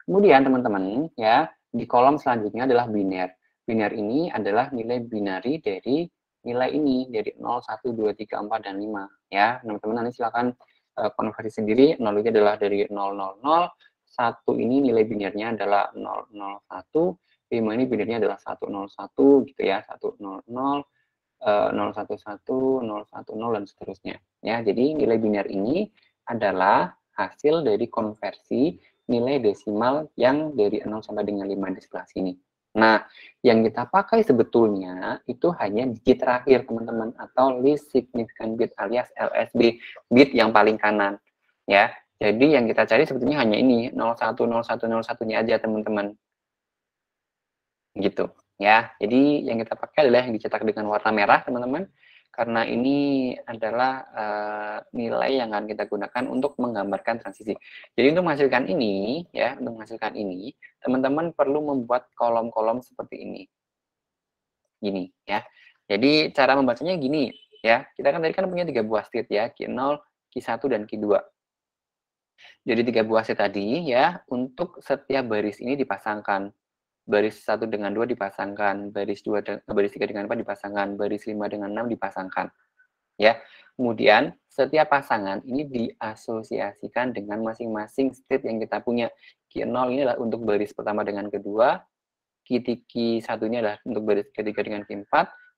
A: Kemudian teman-teman ya, di kolom selanjutnya adalah biner. Biner ini adalah nilai binari dari nilai ini, dari 0, 1, 2, 3, 4, dan 5 ya. Teman-teman nanti silakan konversi sendiri. 0 ini adalah dari 0, 0, 0, 1 ini nilai binarnya adalah 0, 0, 1, 5 ini binarnya adalah 1, 0, 1 gitu ya, 1, 0, 0, 011, 010, dan seterusnya ya. Jadi nilai biner ini adalah hasil dari konversi nilai desimal yang dari 0 sampai dengan 5 di sebelah sini. Nah, yang kita pakai sebetulnya itu hanya digit terakhir teman-teman, atau least significant bit alias LSB, bit yang paling kanan ya. Jadi yang kita cari sebetulnya hanya ini 01, 01, 01-nya aja teman-teman gitu ya. Jadi yang kita pakai adalah yang dicetak dengan warna merah teman-teman, karena ini adalah nilai yang akan kita gunakan untuk menggambarkan transisi. Jadi untuk menghasilkan ini ya, untuk menghasilkan ini teman-teman perlu membuat kolom-kolom seperti ini, gini ya. Jadi cara membacanya gini ya, kita kan tadi kan punya 3 buah state ya, Q0, Q1, dan Q2. Jadi 3 buah state tadi ya, untuk setiap baris ini dipasangkan. Baris 1 dengan 2 dipasangkan, baris 3 dengan 4 dipasangkan, baris 5 dengan 6 dipasangkan. Ya. Kemudian setiap pasangan ini diasosiasikan dengan masing-masing state yang kita punya. Q0 ini adalah untuk baris pertama dengan kedua, Q1 ini adalah untuk baris ke-3 dengan Q4,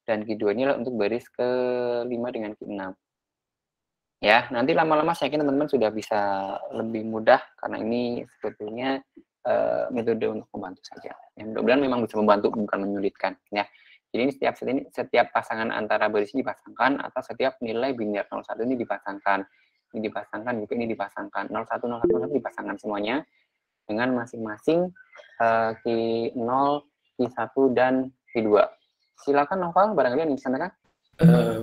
A: dan Q2 ini adalah untuk baris ke-5 dengan Q6. Ya, nanti lama-lama saya yakin teman-teman sudah bisa lebih mudah, karena ini sebetulnya metode untuk membantu saja. Ya, mudah-mudahan memang bisa membantu, bukan menyulitkan. Ya. Jadi ini setiap pasangan antara baris dipasangkan, atau setiap nilai biner 01 ini dipasangkan. Ini dipasangkan, juga ini dipasangkan. 01, 01, 01 dipasangkan semuanya dengan masing-masing Q0, Q1, dan Q2. Silakan Noval, barangkali yang disampaikan.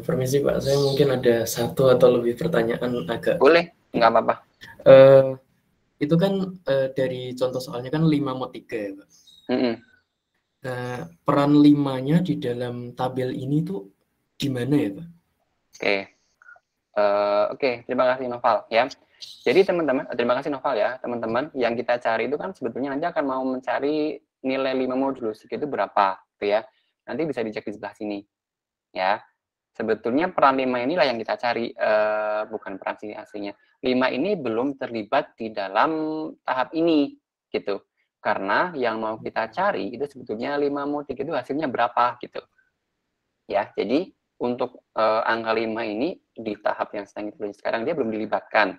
D: Permisi Pak, saya mungkin ada satu atau lebih pertanyaan agak.
A: Boleh, nggak apa-apa.
D: Itu kan dari contoh soalnya kan 5 mod 3 ya Pak. Peran 5-nya di dalam tabel ini tuh gimana ya Pak?
A: Oke, terima kasih Noval ya. Jadi teman-teman, terima kasih Noval ya, teman-teman. Yang kita cari itu kan sebetulnya nanti akan mau mencari nilai 5 modulusik itu berapa, gitu ya. Nanti bisa dicek di sebelah sini, ya. Sebetulnya peran 5 inilah yang kita cari, bukan peran sini aslinya. 5 ini belum terlibat di dalam tahap ini, gitu. Karena yang mau kita cari itu sebetulnya 5 mod 3 itu hasilnya berapa, gitu. Ya, jadi untuk angka 5 ini di tahap yang sedang kita uji sekarang dia belum dilibatkan,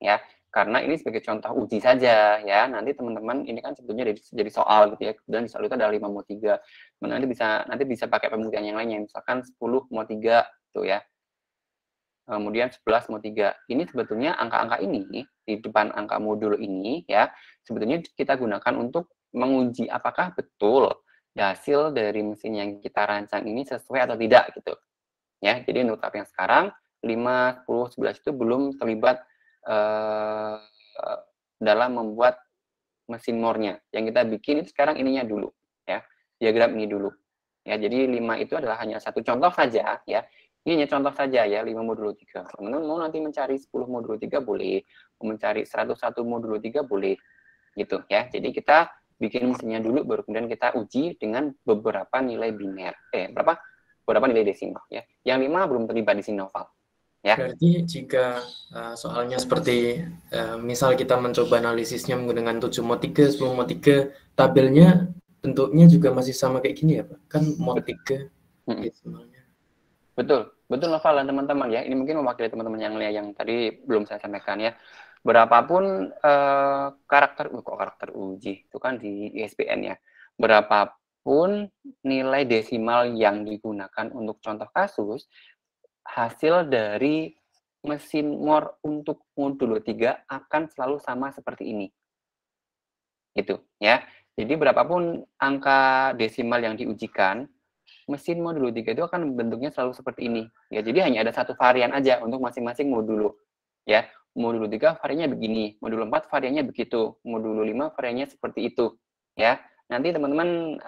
A: ya. Karena ini sebagai contoh uji saja, ya. Nanti teman-teman ini kan sebetulnya jadi soal gitu ya. Kemudian di soal itu ada 5 mod 3. Nanti bisa pakai pembuktian yang lainnya, misalkan 10 mod 3 tuh ya. Kemudian 11 mod 3. Ini sebetulnya angka-angka ini di depan angka modul ini ya, sebetulnya kita gunakan untuk menguji apakah betul hasil dari mesin yang kita rancang ini sesuai atau tidak gitu. Ya, jadi untuk tahap yang sekarang 5, 10, 11 itu belum terlibat dalam membuat mesin more-nya. Yang kita bikin itu sekarang ininya dulu ya. Diagram ini dulu. Ya, jadi 5 itu adalah hanya satu contoh saja ya. Ini hanya contoh saja ya, 5 modulo 3. Teman-teman mau nanti mencari 10 modulo 3 boleh, mau mencari 101 modulo 3 boleh. Gitu ya. Jadi kita bikin mesinnya dulu baru kemudian kita uji dengan beberapa nilai biner. Beberapa nilai desimal ya. Yang 5 belum terlibat di sini Noval. Ya.
D: Berarti jika soalnya seperti misal kita mencoba analisisnya menggunakan 7 mod 3, 10 mod 3, tabelnya bentuknya juga masih sama kayak gini ya Pak? Kan mod 3 desimalnya.
A: Betul Noval dan teman-teman ya. Ini mungkin mewakili teman-teman yang tadi belum saya sampaikan ya. Berapapun karakter uji itu kan di ISBN ya. Berapapun nilai desimal yang digunakan untuk contoh kasus, hasil dari mesin more untuk modulo 3 akan selalu sama seperti ini. Gitu ya. Jadi berapapun angka desimal yang diujikan, mesin modulo 3 itu akan bentuknya selalu seperti ini. Ya, jadi hanya ada satu varian aja untuk masing-masing modulo. Ya, modulo 3 variannya begini, modulo 4 variannya begitu, modulo 5 variannya seperti itu. Ya, nanti teman-teman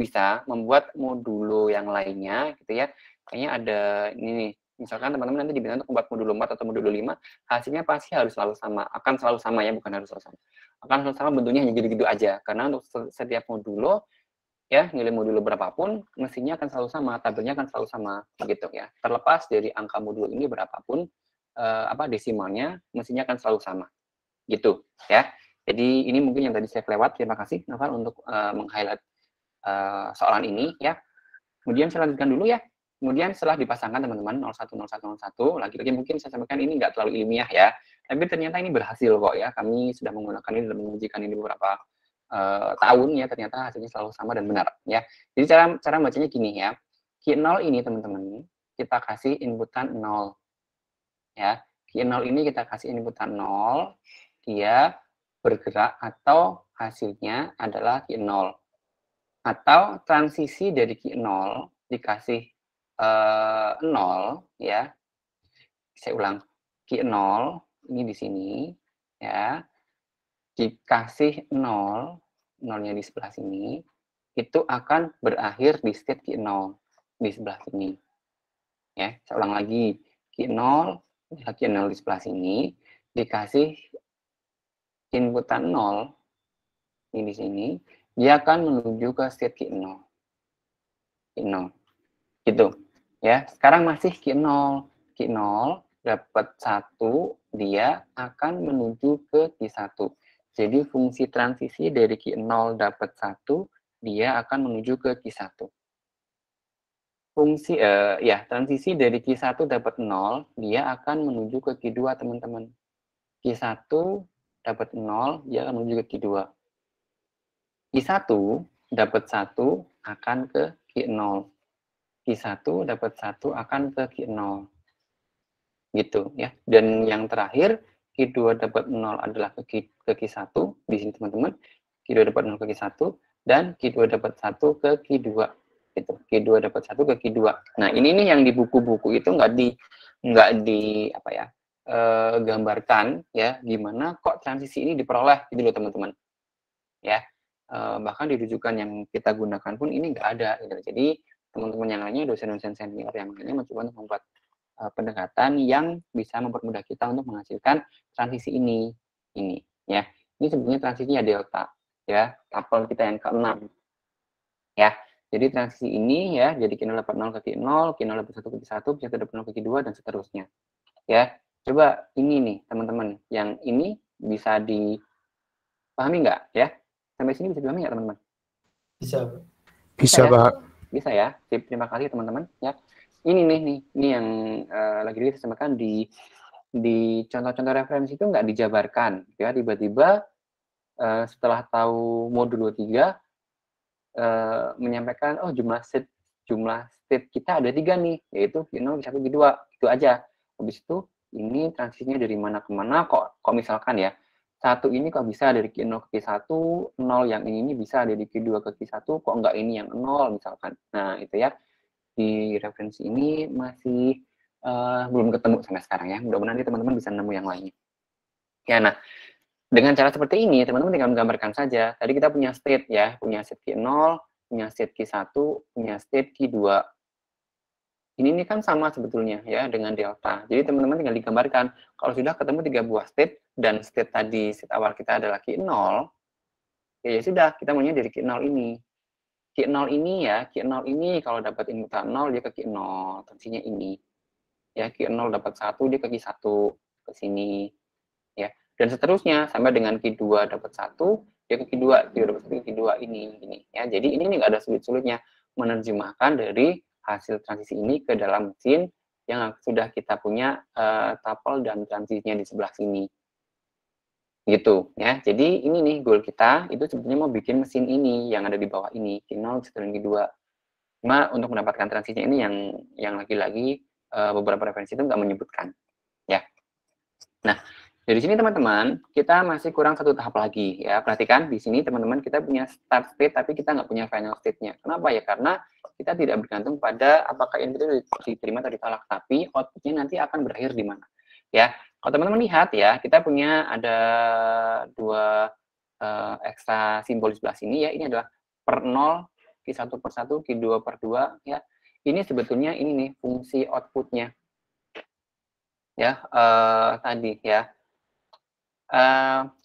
A: bisa membuat modulo yang lainnya gitu ya. Kayaknya ada ini nih. Misalkan teman-teman nanti diminta untuk membuat modulo 4 atau modulo 5, hasilnya pasti harus selalu sama. Akan selalu sama ya, bukan harus selalu sama. Akan selalu sama, bentuknya hanya gitu-gitu aja. Karena untuk setiap modulo ya, nilai modulo berapapun, mesinnya akan selalu sama, tabelnya akan selalu sama, begitu ya. Terlepas dari angka modulo ini berapapun, desimalnya, mesinnya akan selalu sama, gitu ya. Jadi ini mungkin yang tadi saya kelewat. Terima kasih Noval untuk meng-highlight soalan ini ya. Kemudian saya lanjutkan dulu ya. Kemudian setelah dipasangkan teman-teman 01, 01, 01, lagi-lagi mungkin saya sampaikan ini nggak terlalu ilmiah ya, tapi ternyata ini berhasil kok ya. Kami sudah menggunakan ini dan mengujikan ini beberapa tahun ya, ternyata hasilnya selalu sama dan benar ya. Jadi cara bacanya gini ya. Q0 ini teman-teman kita kasih inputan 0 ya. Q0 ini kita kasih inputan 0, dia bergerak atau hasilnya adalah Q0. Atau transisi dari Q0 dikasih 0 ya. Saya ulang. Q0 ini di sini ya. Dikasih 0, 0-nya di sebelah sini, itu akan berakhir di state Q0 di sebelah sini. Ya, saya ulang lagi. Q0, Q0 di sebelah sini, dikasih inputan 0, ini di sini, dia akan menuju ke state Q0. Q0. Gitu. Ya, sekarang masih Q0. Q0 dapat 1, dia akan menuju ke Q1. Jadi fungsi transisi dari Q0 dapat 1, dia akan menuju ke Q1. Fungsi, transisi dari Q1 dapat 0, dia akan menuju ke Q2, teman-teman. Q1 dapat 0, dia akan menuju ke Q2. Q1 dapat 1 akan ke Q0. Q1 dapat 1 akan ke Q0. Gitu ya. Dan yang terakhir, Q2 dapat 0 adalah ke Q1 di sini, teman-teman. Q2 dapat 0 ke Q1 dan Q2 dapat 1 ke Q2. Gitu. Q2 dapat 1 ke Q2. Nah, ini nih yang di buku-buku itu nggak di apa ya? Gambarkan ya gimana kok transisi ini diperoleh gitu loh, teman-teman. Ya. Bahkan di rujukan yang kita gunakan pun ini nggak ada gitu. Jadi teman-teman yang lainnya, dosen-dosen senior yang lainnya mencoba untuk membuat pendekatan yang bisa mempermudah kita untuk menghasilkan transisi ini ya. Ini sebenarnya transisinya delta ya, tapel kita yang ke-6 ya. Jadi transisi ini ya, jadi Q0 dapat 0 ke Q0, Q0 dapat 1 ke Q1, Q1 dapat 0 ke Q2 dan seterusnya. Ya. Coba ini nih, teman-teman. Yang ini bisa dipahami nggak ya? Sampai sini bisa dipahami nggak, teman-teman?
D: Bisa.
B: Bisa,
A: ya?
B: Pak.
A: Bisa ya. Terima kasih, teman-teman ya. Ini yang lagi disampaikan di contoh-contoh referensi itu nggak dijabarkan ya, tiba-tiba setelah tahu modul 23 menyampaikan jumlah state kita ada 3 nih, yaitu Q0, Q1, Q2, itu aja. Habis itu ini transisinya dari mana ke mana, kok misalkan ya, satu ini kok bisa dari Q0 ke Q1, 0 yang ini bisa dari Q2 ke Q1, kok enggak ini yang 0 misalkan. Nah, itu ya, di referensi ini masih belum ketemu sampai sekarang ya. Mudah-mudahan nanti teman-teman bisa nemu yang lainnya. Ya, nah, dengan cara seperti ini, teman-teman tinggal menggambarkan saja. Tadi kita punya state ya, punya state Q0, punya state Q1, punya state Q2. Ini kan sama sebetulnya ya dengan delta. Jadi teman-teman tinggal digambarkan. Kalau sudah ketemu 3 buah state, dan state tadi, state awal kita adalah Q0, ya sudah, kita maunya dari Q0 ini. Q0 ini ya, Q0 ini kalau dapat inputan 0, dia ke Q0, tensinya ini. Ya, Q0 dapat 1, dia ke Q1, ke sini. Ya, dan seterusnya sampai dengan Q2 dapat 1, dia ke Q2, Q2 dapat 1, Q2 ini ya. Jadi ini nggak ada sulit-sulitnya menerjemahkan dari hasil transisi ini ke dalam mesin yang sudah kita punya tapel dan transisinya di sebelah sini. Gitu ya. Jadi ini nih goal kita itu sebenarnya mau bikin mesin ini yang ada di bawah ini, Q0, Q1 dan Q2. Cuma untuk mendapatkan transisinya ini yang lagi-lagi beberapa referensi itu nggak menyebutkan ya. Nah, dari sini teman-teman, kita masih kurang satu tahap lagi ya. Perhatikan di sini teman-teman, kita punya start state tapi kita nggak punya final state-nya. Kenapa ya? Karena kita tidak bergantung pada apakah input itu diterima atau ditolak, tapi output-nya nanti akan berakhir di mana. Ya, kalau teman-teman lihat ya, kita punya ada 2 ekstra simbol di sebelah sini ya. Ini adalah per 0, Q1 per 1, Q2 per 2 ya. Ini sebetulnya ini nih fungsi output-nya. Ya, tadi ya.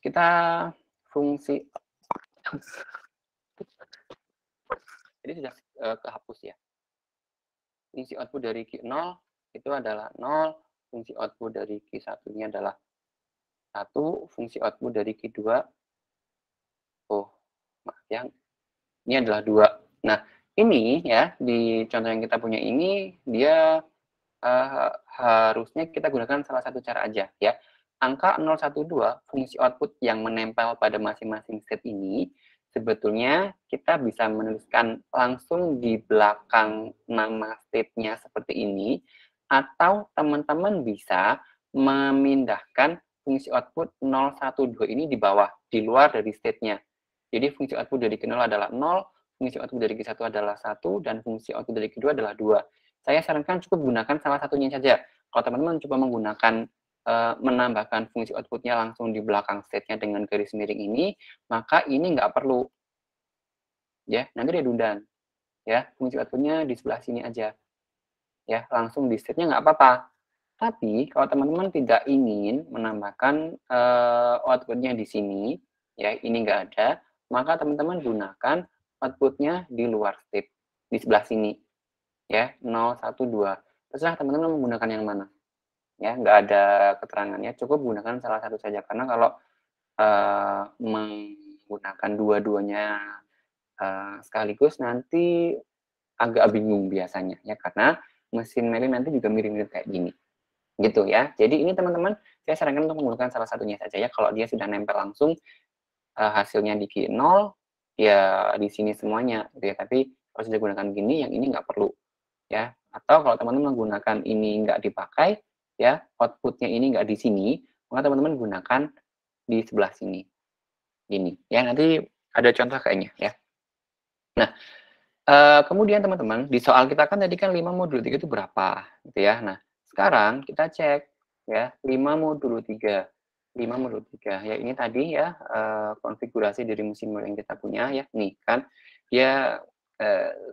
A: Kita fungsi jadi sudah kehapus ya. Fungsi output dari Q0 itu adalah 0, fungsi output dari Q1-nya adalah 1, fungsi output dari Q2 maaf ya, ini adalah 2. Nah, ini ya, di contoh yang kita punya ini, dia harusnya kita gunakan salah satu cara aja ya. Angka 012 fungsi output yang menempel pada masing-masing state ini sebetulnya kita bisa menuliskan langsung di belakang nama state-nya seperti ini, atau teman-teman bisa memindahkan fungsi output 012 ini di bawah, di luar dari state-nya. Jadi fungsi output dari Q0 adalah 0, fungsi output dari Q1 adalah 1, dan fungsi output dari Q2 adalah 2. Saya sarankan cukup gunakan salah satunya saja. Kalau teman-teman coba menggunakan menambahkan fungsi outputnya langsung di belakang state-nya dengan garis miring ini, maka ini nggak perlu. Ya, nanti redundan. Ya, fungsi outputnya di sebelah sini aja. Ya, langsung di state-nya nggak apa-apa. Tapi kalau teman-teman tidak ingin menambahkan outputnya di sini, ya ini nggak ada, maka teman-teman gunakan outputnya di luar state, di sebelah sini. Ya, 0, 1, 2. Terserah teman-teman menggunakan yang mana. Ya, nggak ada keterangannya, cukup gunakan salah satu saja. Karena kalau menggunakan dua-duanya sekaligus nanti agak bingung biasanya ya, karena mesin Meli nanti juga mirip-mirip kayak gini gitu ya. Jadi ini teman-teman saya sarankan untuk menggunakan salah satunya saja ya. Kalau dia sudah nempel langsung hasilnya di Q0 ya di sini semuanya gitu ya. Tapi kalau sudah gunakan gini yang ini nggak perlu ya. Atau kalau teman-teman menggunakan ini nggak dipakai ya, outputnya ini nggak di sini, maka teman-teman gunakan di sebelah sini gini ya. Nanti ada contoh kayaknya ya. Nah, kemudian teman-teman di soal kita kan tadi kan 5 modul 3 itu berapa gitu ya. Nah, sekarang kita cek ya 5 modul 3 ya ini tadi ya konfigurasi dari mesin yang kita punya ya. Nih kan dia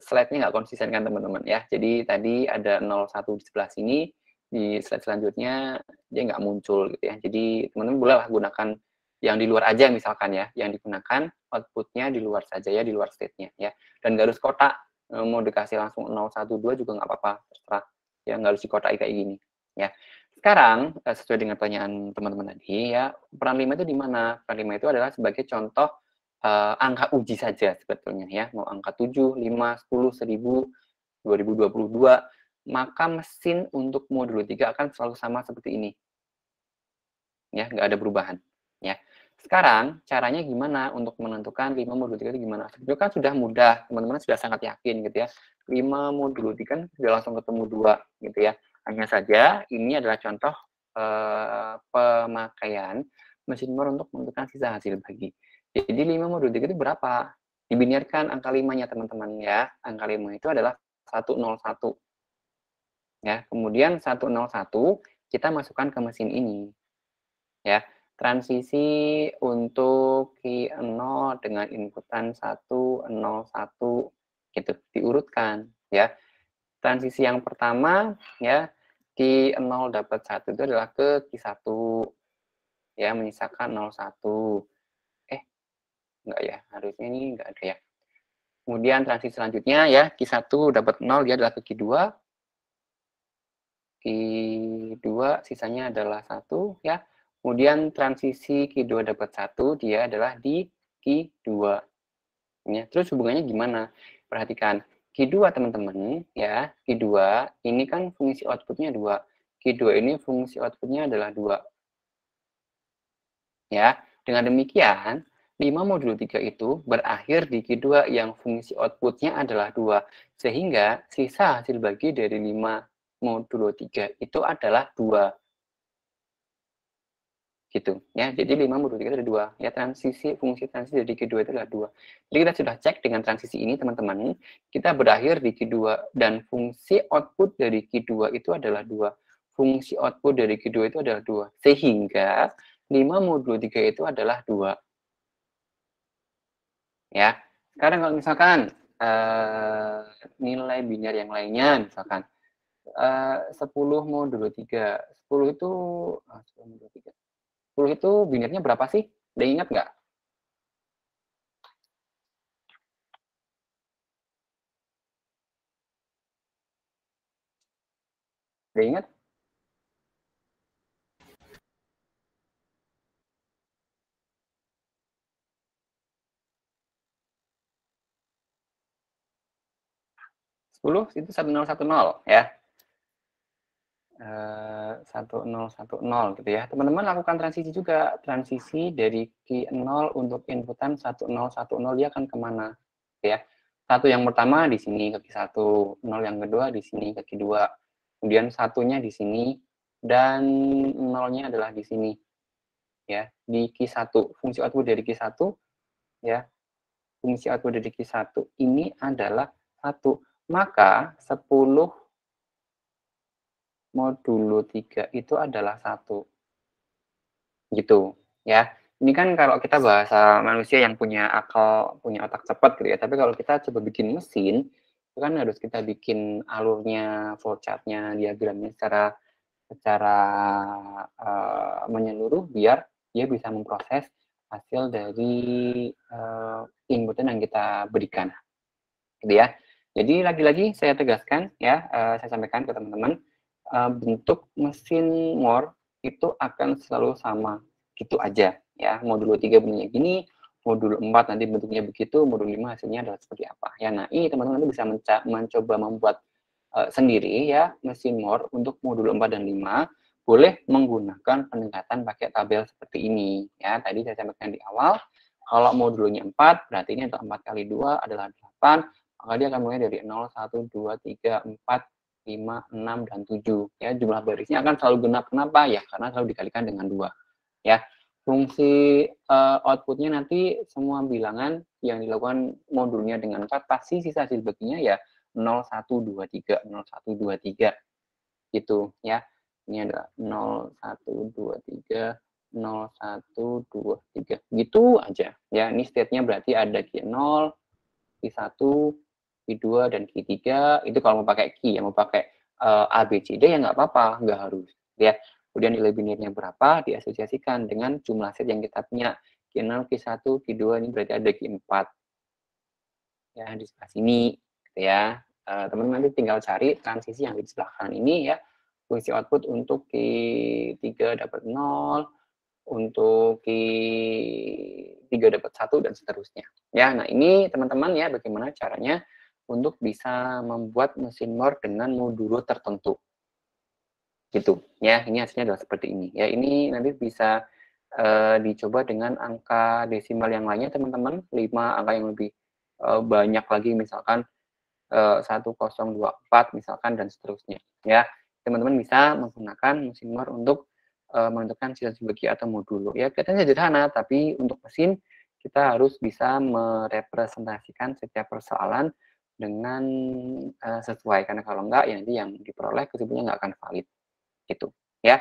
A: slide-nya nggak konsisten kan teman-teman ya. Jadi tadi ada 01 di sebelah sini, di slide selanjutnya dia nggak muncul gitu ya. Jadi teman-teman bolehlah gunakan yang di luar aja misalkan ya, yang digunakan outputnya di luar saja ya, di luar state-nya ya. Dan nggak harus kotak, mau dikasih langsung 012 juga nggak apa-apa, terserah ya, nggak harus dikotak kayak gini ya. Sekarang sesuai dengan pertanyaan teman-teman tadi ya, peran 5 itu di mana? Peran 5 itu adalah sebagai contoh angka uji saja sebetulnya ya, mau angka 7, 5, 10, 1000, 2022, maka mesin untuk modul 3 akan selalu sama seperti ini. Ya, nggak ada perubahan ya. Sekarang caranya gimana untuk menentukan 5 modul 3 itu gimana? Sebetulnya kan sudah mudah, teman-teman sudah sangat yakin gitu ya. 5 modul 3 kan sudah langsung ketemu 2 gitu ya. Hanya saja ini adalah contoh pemakaian mesin Moore untuk menentukan sisa hasil bagi. Jadi 5 modul 3 itu berapa? Dibinarkan angka 5-nya teman-teman ya. Angka 5 itu adalah 101. Ya, kemudian 101 kita masukkan ke mesin ini. Ya, transisi untuk Q0 dengan inputan 101 gitu, diurutkan ya. Transisi yang pertama ya, Q0 dapat 1 itu adalah ke Q1 ya, menyisakan 01. Enggak ya, harusnya ini enggak ada ya. Kemudian transisi selanjutnya ya, Q1 dapat 0 dia adalah ke Q2. Q2 sisanya adalah 1 ya. Kemudian transisi Q2 dapat 1 dia adalah di Q2. Ya, terus hubungannya gimana? Perhatikan, Q2 teman-teman ya, Q2 ini kan fungsi outputnya 2. Q2 ini fungsi outputnya adalah 2. Ya, dengan demikian 5 modul 3 itu berakhir di Q2 yang fungsi outputnya adalah 2. Sehingga sisa hasil bagi dari 5 modul 3 itu adalah 2. Gitu ya. Jadi 5 modul 3 itu ada 2 ya, fungsi transisi dari Q2 itu adalah 2. Jadi kita sudah cek dengan transisi ini teman-teman, kita berakhir di Q2 dan fungsi output dari Q2 itu adalah 2. Fungsi output dari Q2 itu adalah 2. Sehingga 5 modul 3 itu adalah 2. Ya. Sekarang kalau misalkan nilai biner yang lainnya misalkan 10 modul 3. 10 itu 10 modul 3. 10 itu binernya berapa sih? Udah ingat nggak? Udah ingat? Itu 1010 ya. 1010 gitu ya. Teman-teman lakukan transisi juga. Transisi dari Q0 untuk inputan 1010 dia akan kemana? Ya. 1 yang pertama di sini ke Q1, 0 yang kedua di sini ke Q2. Kemudian 1-nya di sini dan 0-nya adalah di sini. Ya, di Q1. Fungsi output dari Q1 ya. Fungsi output dari Q1 ini adalah 1. Maka 10 modulo 3 itu adalah 1. Gitu, ya. Ini kan kalau kita bahasa manusia yang punya akal, punya otak cepat gitu ya. Tapi kalau kita coba bikin mesin, itu kan harus kita bikin alurnya, flowchart-nya, diagramnya secara menyeluruh biar dia bisa memproses hasil dari input yang kita berikan. Gitu ya. Jadi lagi-lagi saya tegaskan ya, saya sampaikan ke teman-teman, bentuk mesin Moore itu akan selalu sama, gitu aja ya. Modulo 3 bunyinya gini, modul 4 nanti bentuknya begitu, modul 5 hasilnya adalah seperti apa. Ya, nah ini teman-teman nanti bisa mencoba membuat sendiri ya mesin More untuk modul 4 dan 5, boleh menggunakan pendekatan pakai tabel seperti ini. Ya, tadi saya sampaikan di awal, kalau modulnya 4, berarti ini adalah 4 kali 2 adalah 8, maka dia akan mulai dari 0, 1, 2, 3, 4, 5, 6, dan 7. Ya, jumlah barisnya akan selalu genap. Kenapa? Ya, karena selalu dikalikan dengan 2. Ya, fungsi outputnya nanti semua bilangan yang dilakukan modulnya dengan 4, pasti sisa hasil baginya ya 0, 1, 2, 3, 0, 1, 2, 3. Gitu ya. Ini ada 0, 1, 2, 3, 0, 1, 2, 3. Gitu aja. Ya, ini state-nya berarti ada Q0, Q1, Q2, dan Q3. Itu kalau mau pakai key, ya mau pakai A, B, C, D ya nggak apa-apa, nggak harus. Ya. Kemudian nilai binarnya berapa, diasosiasikan dengan jumlah set yang kita punya. Q0, Q1, Q2, ini berarti ada Q4. Ya, di sebelah sini. Gitu ya. Teman-teman nanti tinggal cari transisi yang di sebelah kanan ini ya. Fungsi output untuk Q3 dapat 0, untuk Q3 dapat 1, dan seterusnya. Ya, nah ini teman-teman ya, bagaimana caranya untuk bisa membuat mesin More dengan modulo tertentu. Gitu ya, ini hasilnya adalah seperti ini ya. Ini nanti bisa dicoba dengan angka desimal yang lainnya teman-teman, 5 angka yang lebih banyak lagi, misalkan 1024 misalkan, dan seterusnya ya. Teman-teman bisa menggunakan mesin More untuk menentukan sisa bagi atau modulo ya. Kelihatannya sederhana, tapi untuk mesin kita harus bisa merepresentasikan setiap persoalan dengan sesuai, karena kalau enggak ya nanti yang diperoleh kesimpulannya nggak akan valid. Gitu ya.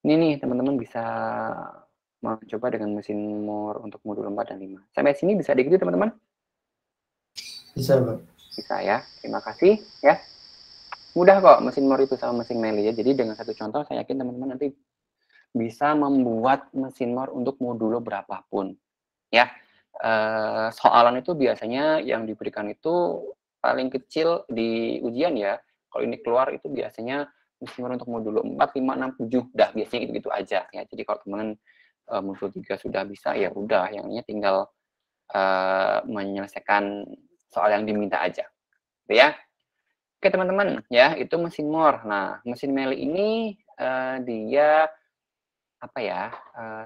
A: Ini nih teman-teman bisa mencoba dengan mesin More untuk modul 4 dan 5. Sampai sini bisa diikuti teman-teman?
D: Bisa, Pak.
A: Bisa ya. Terima kasih ya. Mudah kok mesin More itu sama mesin Meili ya. Jadi dengan satu contoh saya yakin teman-teman nanti bisa membuat mesin More untuk modulo berapapun ya. Soalan itu biasanya yang diberikan itu paling kecil di ujian ya. Kalau ini keluar itu biasanya mesin More untuk modulo 4, 5, 6, 7, dah biasanya gitu-gitu aja ya. Jadi kalau teman modul 3 sudah bisa ya udah, yang ini tinggal menyelesaikan soal yang diminta aja. Gitu ya. Oke teman-teman ya, itu mesin More. Nah, mesin Meili ini dia apa ya,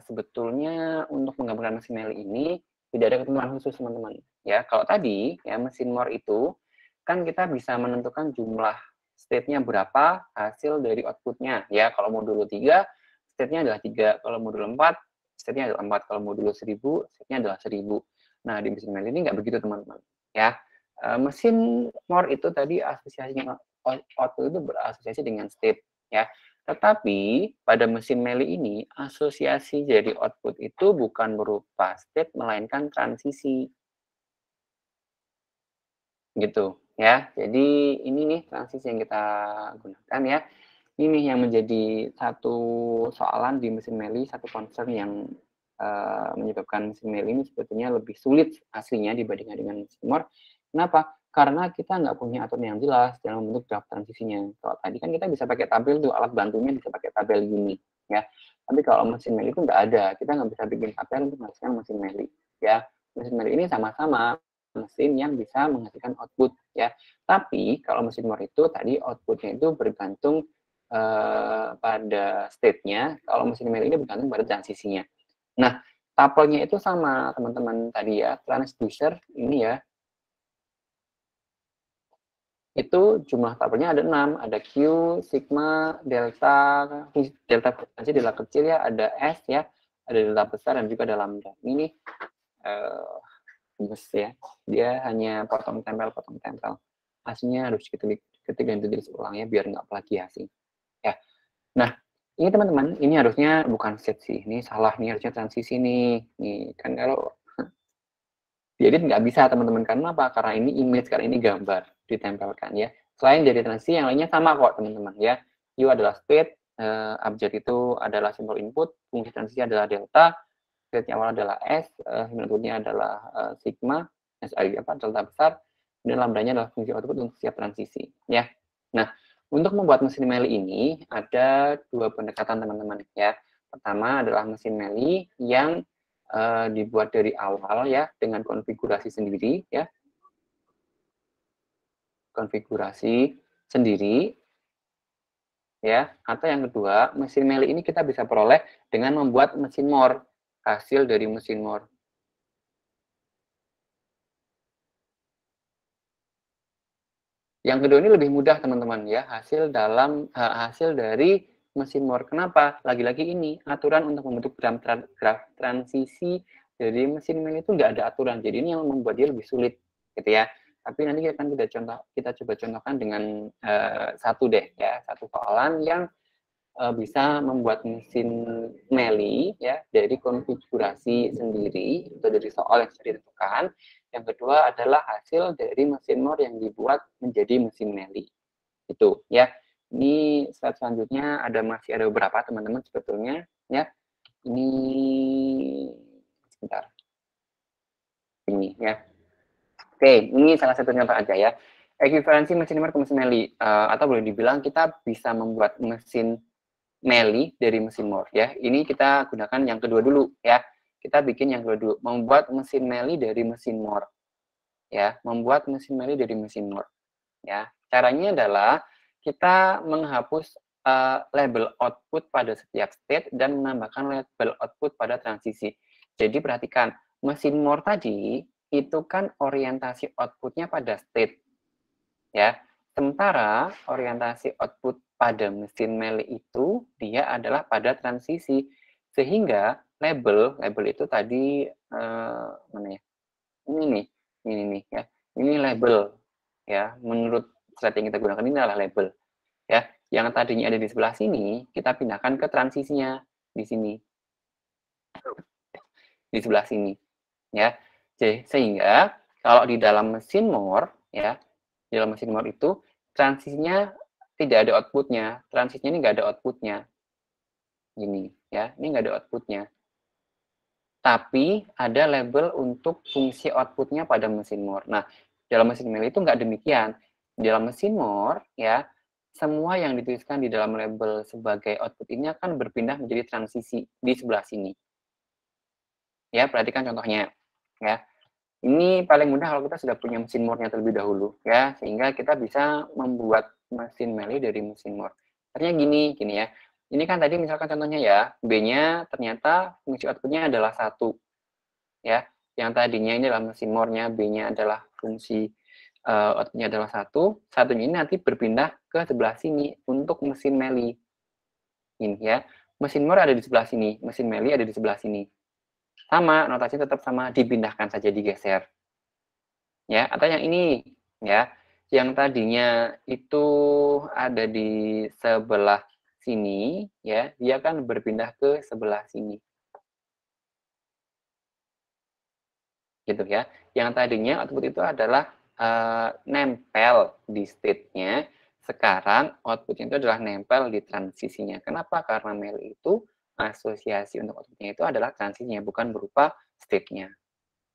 A: sebetulnya untuk menggabungkan mesin Meili ini tidak ada ketentuan khusus teman-teman ya. Kalau tadi ya mesin More itu kan kita bisa menentukan jumlah state-nya berapa hasil dari output-nya ya. Kalau modul 3 state-nya adalah 3, kalau modul 4 state-nya adalah 4, kalau modul 1000 state-nya adalah 1000. Nah, di mesin Meili ini nggak begitu teman-teman ya. Mesin More itu tadi asosiasinya output itu berasosiasi dengan state ya. Tetapi pada mesin Meili ini asosiasi dari output itu bukan berupa state melainkan transisi. Gitu ya. Jadi ini nih transisi yang kita gunakan ya. Ini yang menjadi satu soalan di mesin Meili, satu concern yang menyebabkan mesin Meili ini sebetulnya lebih sulit aslinya dibandingkan dengan mesin More. Kenapa? Karena kita nggak punya aturan yang jelas dalam bentuk graf transisinya. Kalau tadi kan kita bisa pakai tabel tuh, alat bantunya bisa pakai tabel gini ya. Tapi kalau mesin Meili itu nggak ada, kita nggak bisa bikin tabel untuk menghasilkan mesin Meili ya. Mesin Meili ini sama-sama mesin yang bisa menghasilkan output ya. Tapi kalau mesin More itu tadi outputnya itu bergantung pada state-nya. Kalau mesin Meili ini bergantung pada transisinya. Nah, tabelnya itu sama teman-teman tadi ya, transducer ini ya. Itu jumlah tabelnya ada 6, ada Q, sigma, delta frekuensi, delta kecil ya, ada S ya, ada delta besar, dan juga ada lambda. Ini ya, dia hanya potong tempel. Hasilnya harus ketik dan ditulis ulang ya, biar nggak plagiasi. Ya. Nah, ini teman-teman, ini harusnya bukan set sih, ini salah nih, harusnya transisi nih. Nih, kan kalau diedit nggak bisa teman-teman, karena apa? Karena ini image, karena ini gambar ditempelkan ya. Selain dari transisi, yang lainnya sama kok teman-teman ya. U adalah state, abjad itu adalah simbol input, fungsi transisi adalah delta, state awal adalah S, inputnya adalah sigma, delta besar, dan lambdanya adalah fungsi output untuk setiap transisi ya. Nah, untuk membuat mesin Meili ini ada dua pendekatan teman-teman ya. Pertama adalah mesin Meili yang dibuat dari awal ya dengan konfigurasi sendiri ya. Konfigurasi sendiri ya. Atau yang kedua, mesin Meli ini kita bisa peroleh dengan membuat mesin more, hasil dari mesin more. Yang kedua ini lebih mudah teman-teman ya, hasil dari mesin more. Kenapa? Lagi-lagi ini aturan untuk membentuk graf transisi dari mesin Meli itu nggak ada aturan. Jadi ini yang membuat dia lebih sulit gitu ya. Tapi nanti kita coba contohkan dengan satu soalan yang bisa membuat mesin Meli ya dari konfigurasi sendiri atau dari soal yang sudah ditentukan. Yang kedua adalah hasil dari mesin more yang dibuat menjadi mesin Meli. Itu ya. Ini slide selanjutnya masih ada beberapa teman-teman sebetulnya ya. Ini sebentar. Ini ya. Oke, ini salah satu contoh aja ya. Ekuivalensi mesin more ke mesin Meli atau boleh dibilang kita bisa membuat mesin Meli dari mesin more ya. Ini kita gunakan yang kedua dulu ya. Kita bikin yang kedua dulu, membuat mesin Meli dari mesin more. Ya, membuat mesin Meli dari mesin more. Ya. Caranya adalah kita menghapus label output pada setiap state dan menambahkan label output pada transisi. Jadi perhatikan, mesin more tadi itu kan orientasi outputnya pada state. Ya. Sementara orientasi output pada mesin Meli itu dia adalah pada transisi, sehingga label itu tadi mana ya? Ini nih ya. Ini label ya. Menurut slide yang kita gunakan ini adalah label ya. Yang tadinya ada di sebelah sini kita pindahkan ke transisinya di sini. Di sebelah sini ya. Sehingga kalau di dalam mesin more ya, di dalam mesin more itu transisinya tidak ada outputnya, transisinya ini nggak ada outputnya, gini ya, ini nggak ada outputnya. Tapi ada label untuk fungsi outputnya pada mesin more. Nah, dalam mesin Meli itu nggak demikian. Di dalam mesin more ya, semua yang dituliskan di dalam label sebagai output ini akan berpindah menjadi transisi di sebelah sini. Ya, perhatikan contohnya ya. Ini paling mudah kalau kita sudah punya mesin more-nya terlebih dahulu, ya, sehingga kita bisa membuat mesin Meli dari mesin more. Artinya gini ya. Ini kan tadi misalkan contohnya ya, B-nya ternyata fungsi output-nya adalah 1. Ya, yang tadinya ini adalah mesin more-nya, B-nya adalah fungsi output-nya adalah 1. Satunya ini nanti berpindah ke sebelah sini untuk mesin Meli. Ini ya. Mesin more ada di sebelah sini, mesin Meli ada di sebelah sini. Sama, notasinya tetap sama, dipindahkan saja, digeser. Ya, atau yang ini, ya, yang tadinya itu ada di sebelah sini, ya, dia akan berpindah ke sebelah sini. Gitu ya. Yang tadinya output itu adalah nempel di state-nya, sekarang outputnya itu adalah nempel di transisinya. Kenapa? Karena Meli itu asosiasi untuk outputnya itu adalah transisinya, bukan berupa state-nya.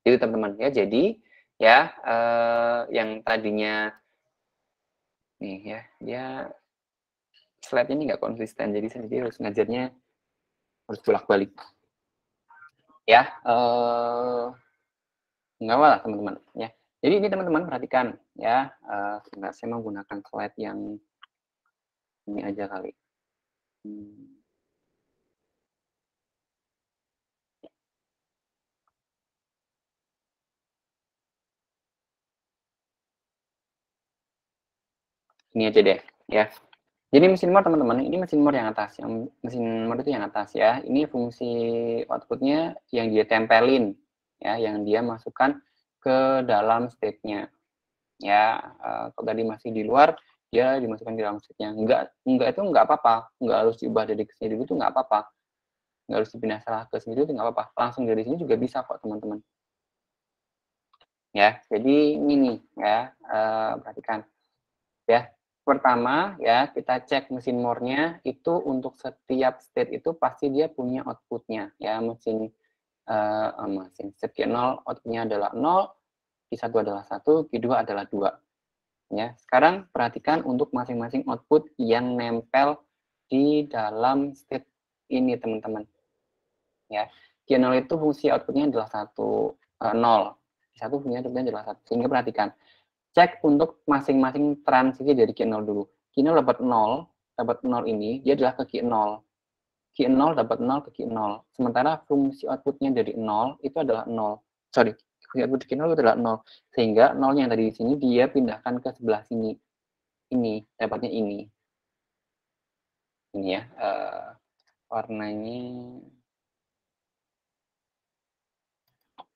A: Itu teman-teman ya. Jadi ya yang tadinya nih ya, dia slide ini nggak konsisten, jadi saya harus ngajarnya harus bolak-balik. Ya, nggak apa-apa teman-teman ya. Jadi ini teman-teman perhatikan ya, saya menggunakan slide yang ini aja kali. Ini aja deh ya. Jadi mesin more teman-teman, ini mesin more yang atas, yang mesin more itu yang atas ya. Ini fungsi outputnya yang dia tempelin ya, yang dia masukkan ke dalam state-nya. Ya, kalau tadi masih di luar, dia dimasukkan di dalam state-nya. Enggak itu enggak apa-apa, enggak harus diubah dari sini dulu itu enggak apa-apa. Enggak harus dipindah salah ke sini dulu itu enggak apa-apa. Langsung dari sini juga bisa kok teman-teman. Ya, jadi ini nih ya, perhatikan. Ya, pertama ya kita cek mesin more-nya itu untuk setiap state itu pasti dia punya outputnya ya, mesin state 0 outputnya adalah 0, Q1 adalah 1, Q2 adalah 2 ya. Sekarang perhatikan untuk masing-masing output yang nempel di dalam state ini teman-teman ya. Q0 itu fungsi outputnya adalah 0. Q1 fungsinya outputnya adalah 1. Sehingga perhatikan, cek untuk masing-masing transisi dari Q0 dulu. Q0 dapat 0 ini, dia adalah ke Q0. Q0 dapat 0 ke Q0. Sementara fungsi outputnya dari 0 itu adalah 0. Sorry, fungsi output Q0 itu adalah 0. Sehingga 0-nya yang tadi di sini dia pindahkan ke sebelah sini. Ini, dapatnya ini. Ini ya, warnanya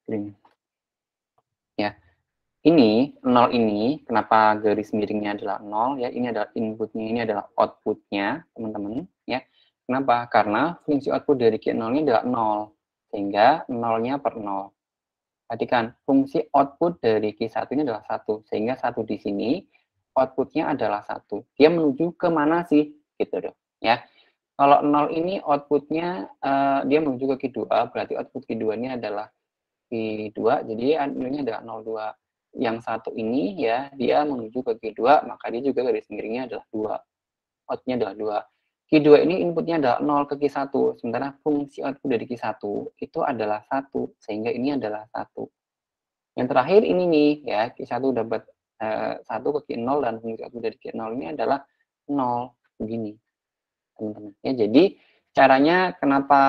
A: green. Ya, ini 0 ini, kenapa garis miringnya adalah 0 ya? Ini adalah inputnya, ini adalah outputnya, teman-teman ya. Kenapa? Karena fungsi output dari Q0-nya adalah 0, sehingga 0-nya per 0. Perhatikan, fungsi output dari Q1 ini adalah 1, sehingga 1 di sini outputnya adalah 1. Dia menuju ke mana sih? Gitu dong ya. Kalau 0 ini outputnya dia menuju ke Q2, berarti output Q2-nya adalah Q2, jadi ini adalah 02. Yang satu ini ya, dia menuju ke Q2, maka dia juga garis miringnya adalah 2. Outputnya adalah 2. Q2 ini inputnya adalah 0 ke Q1, sementara fungsi output dari Q1 itu adalah 1, sehingga ini adalah 1. Yang terakhir ini nih, ya, Q1 dapat 1 ke Q0, dan fungsi output dari Q0 ini adalah 0, begini, teman-teman. Ya, jadi caranya kenapa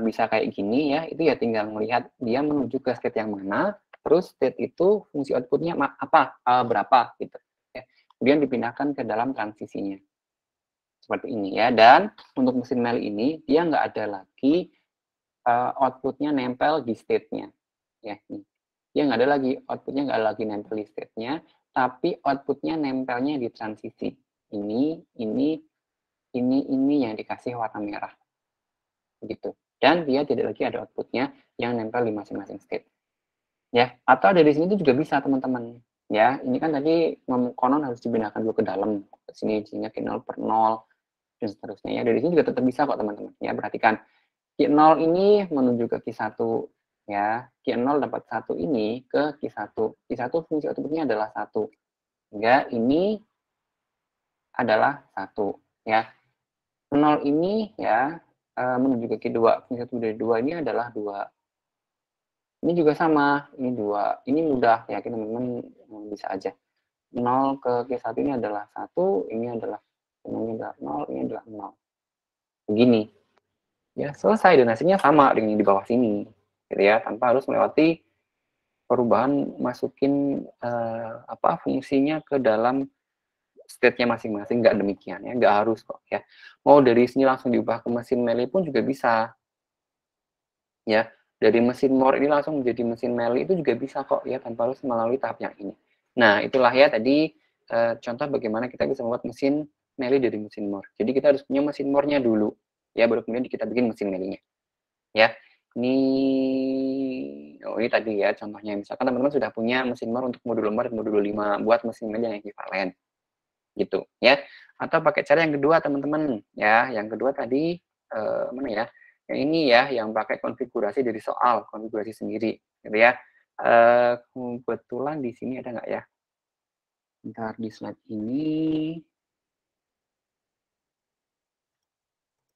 A: bisa kayak gini ya, itu ya tinggal melihat dia menuju ke state yang mana, terus state itu fungsi outputnya apa, berapa gitu. Ya. Kemudian dipindahkan ke dalam transisinya. Seperti ini ya, dan untuk mesin Meli ini, dia nggak ada lagi outputnya nempel di state-nya. Ya, nih. Dia nggak ada lagi, outputnya nggak ada lagi nempel di state-nya, tapi outputnya nempelnya di transisi. Ini yang dikasih warna merah. Begitu. Dan dia tidak lagi ada outputnya yang nempel di masing-masing state. Ya, atau dari sini itu juga bisa, teman-teman. Ya, ini kan tadi konon harus dipindahkan dulu ke dalam. Ke sini, sehingga Q0 per 0, dan seterusnya. Ya, dari sini juga tetap bisa kok, teman-teman. Ya, perhatikan. Q0 ini menuju ke Q1. Ya, Q0 dapat 1 ini ke Q1. Q1 fungsi outputnya adalah 1. Sehingga ini adalah 1. Ya, 0 ini ya menuju ke Q2. Fungsi output dari 2 ini adalah 2. Ini juga sama, ini 2. Ini mudah, ya, teman-teman bisa aja. 0 ke Q1 ini adalah 1, ini adalah 0, ini adalah 0. Begini. Ya, selesai, dan hasilnya sama dengan yang di bawah sini. Gitu ya, tanpa harus melewati perubahan masukin fungsinya ke dalam state-nya masing-masing. Nggak demikian ya, nggak harus kok ya. Mau dari sini langsung diubah ke mesin Meli pun juga bisa. Ya, dari mesin More ini langsung menjadi mesin Meli itu juga bisa kok ya, tanpa harus melalui tahap yang ini. Nah, itulah ya tadi contoh bagaimana kita bisa membuat mesin Meli dari mesin More. Jadi kita harus punya mesin More-nya dulu ya, baru kemudian kita bikin mesin Meli-nya. Ya, ini tadi ya contohnya, misalkan teman-teman sudah punya mesin More untuk modul 4 dan modul 5 buat mesin Meli yang ekuivalen gitu ya. Atau pakai cara yang kedua, teman-teman ya. Yang kedua tadi mana ya? Yang ini ya, yang pakai konfigurasi dari soal, konfigurasi sendiri gitu ya. Kebetulan di sini ada nggak ya? Bentar, di slide ini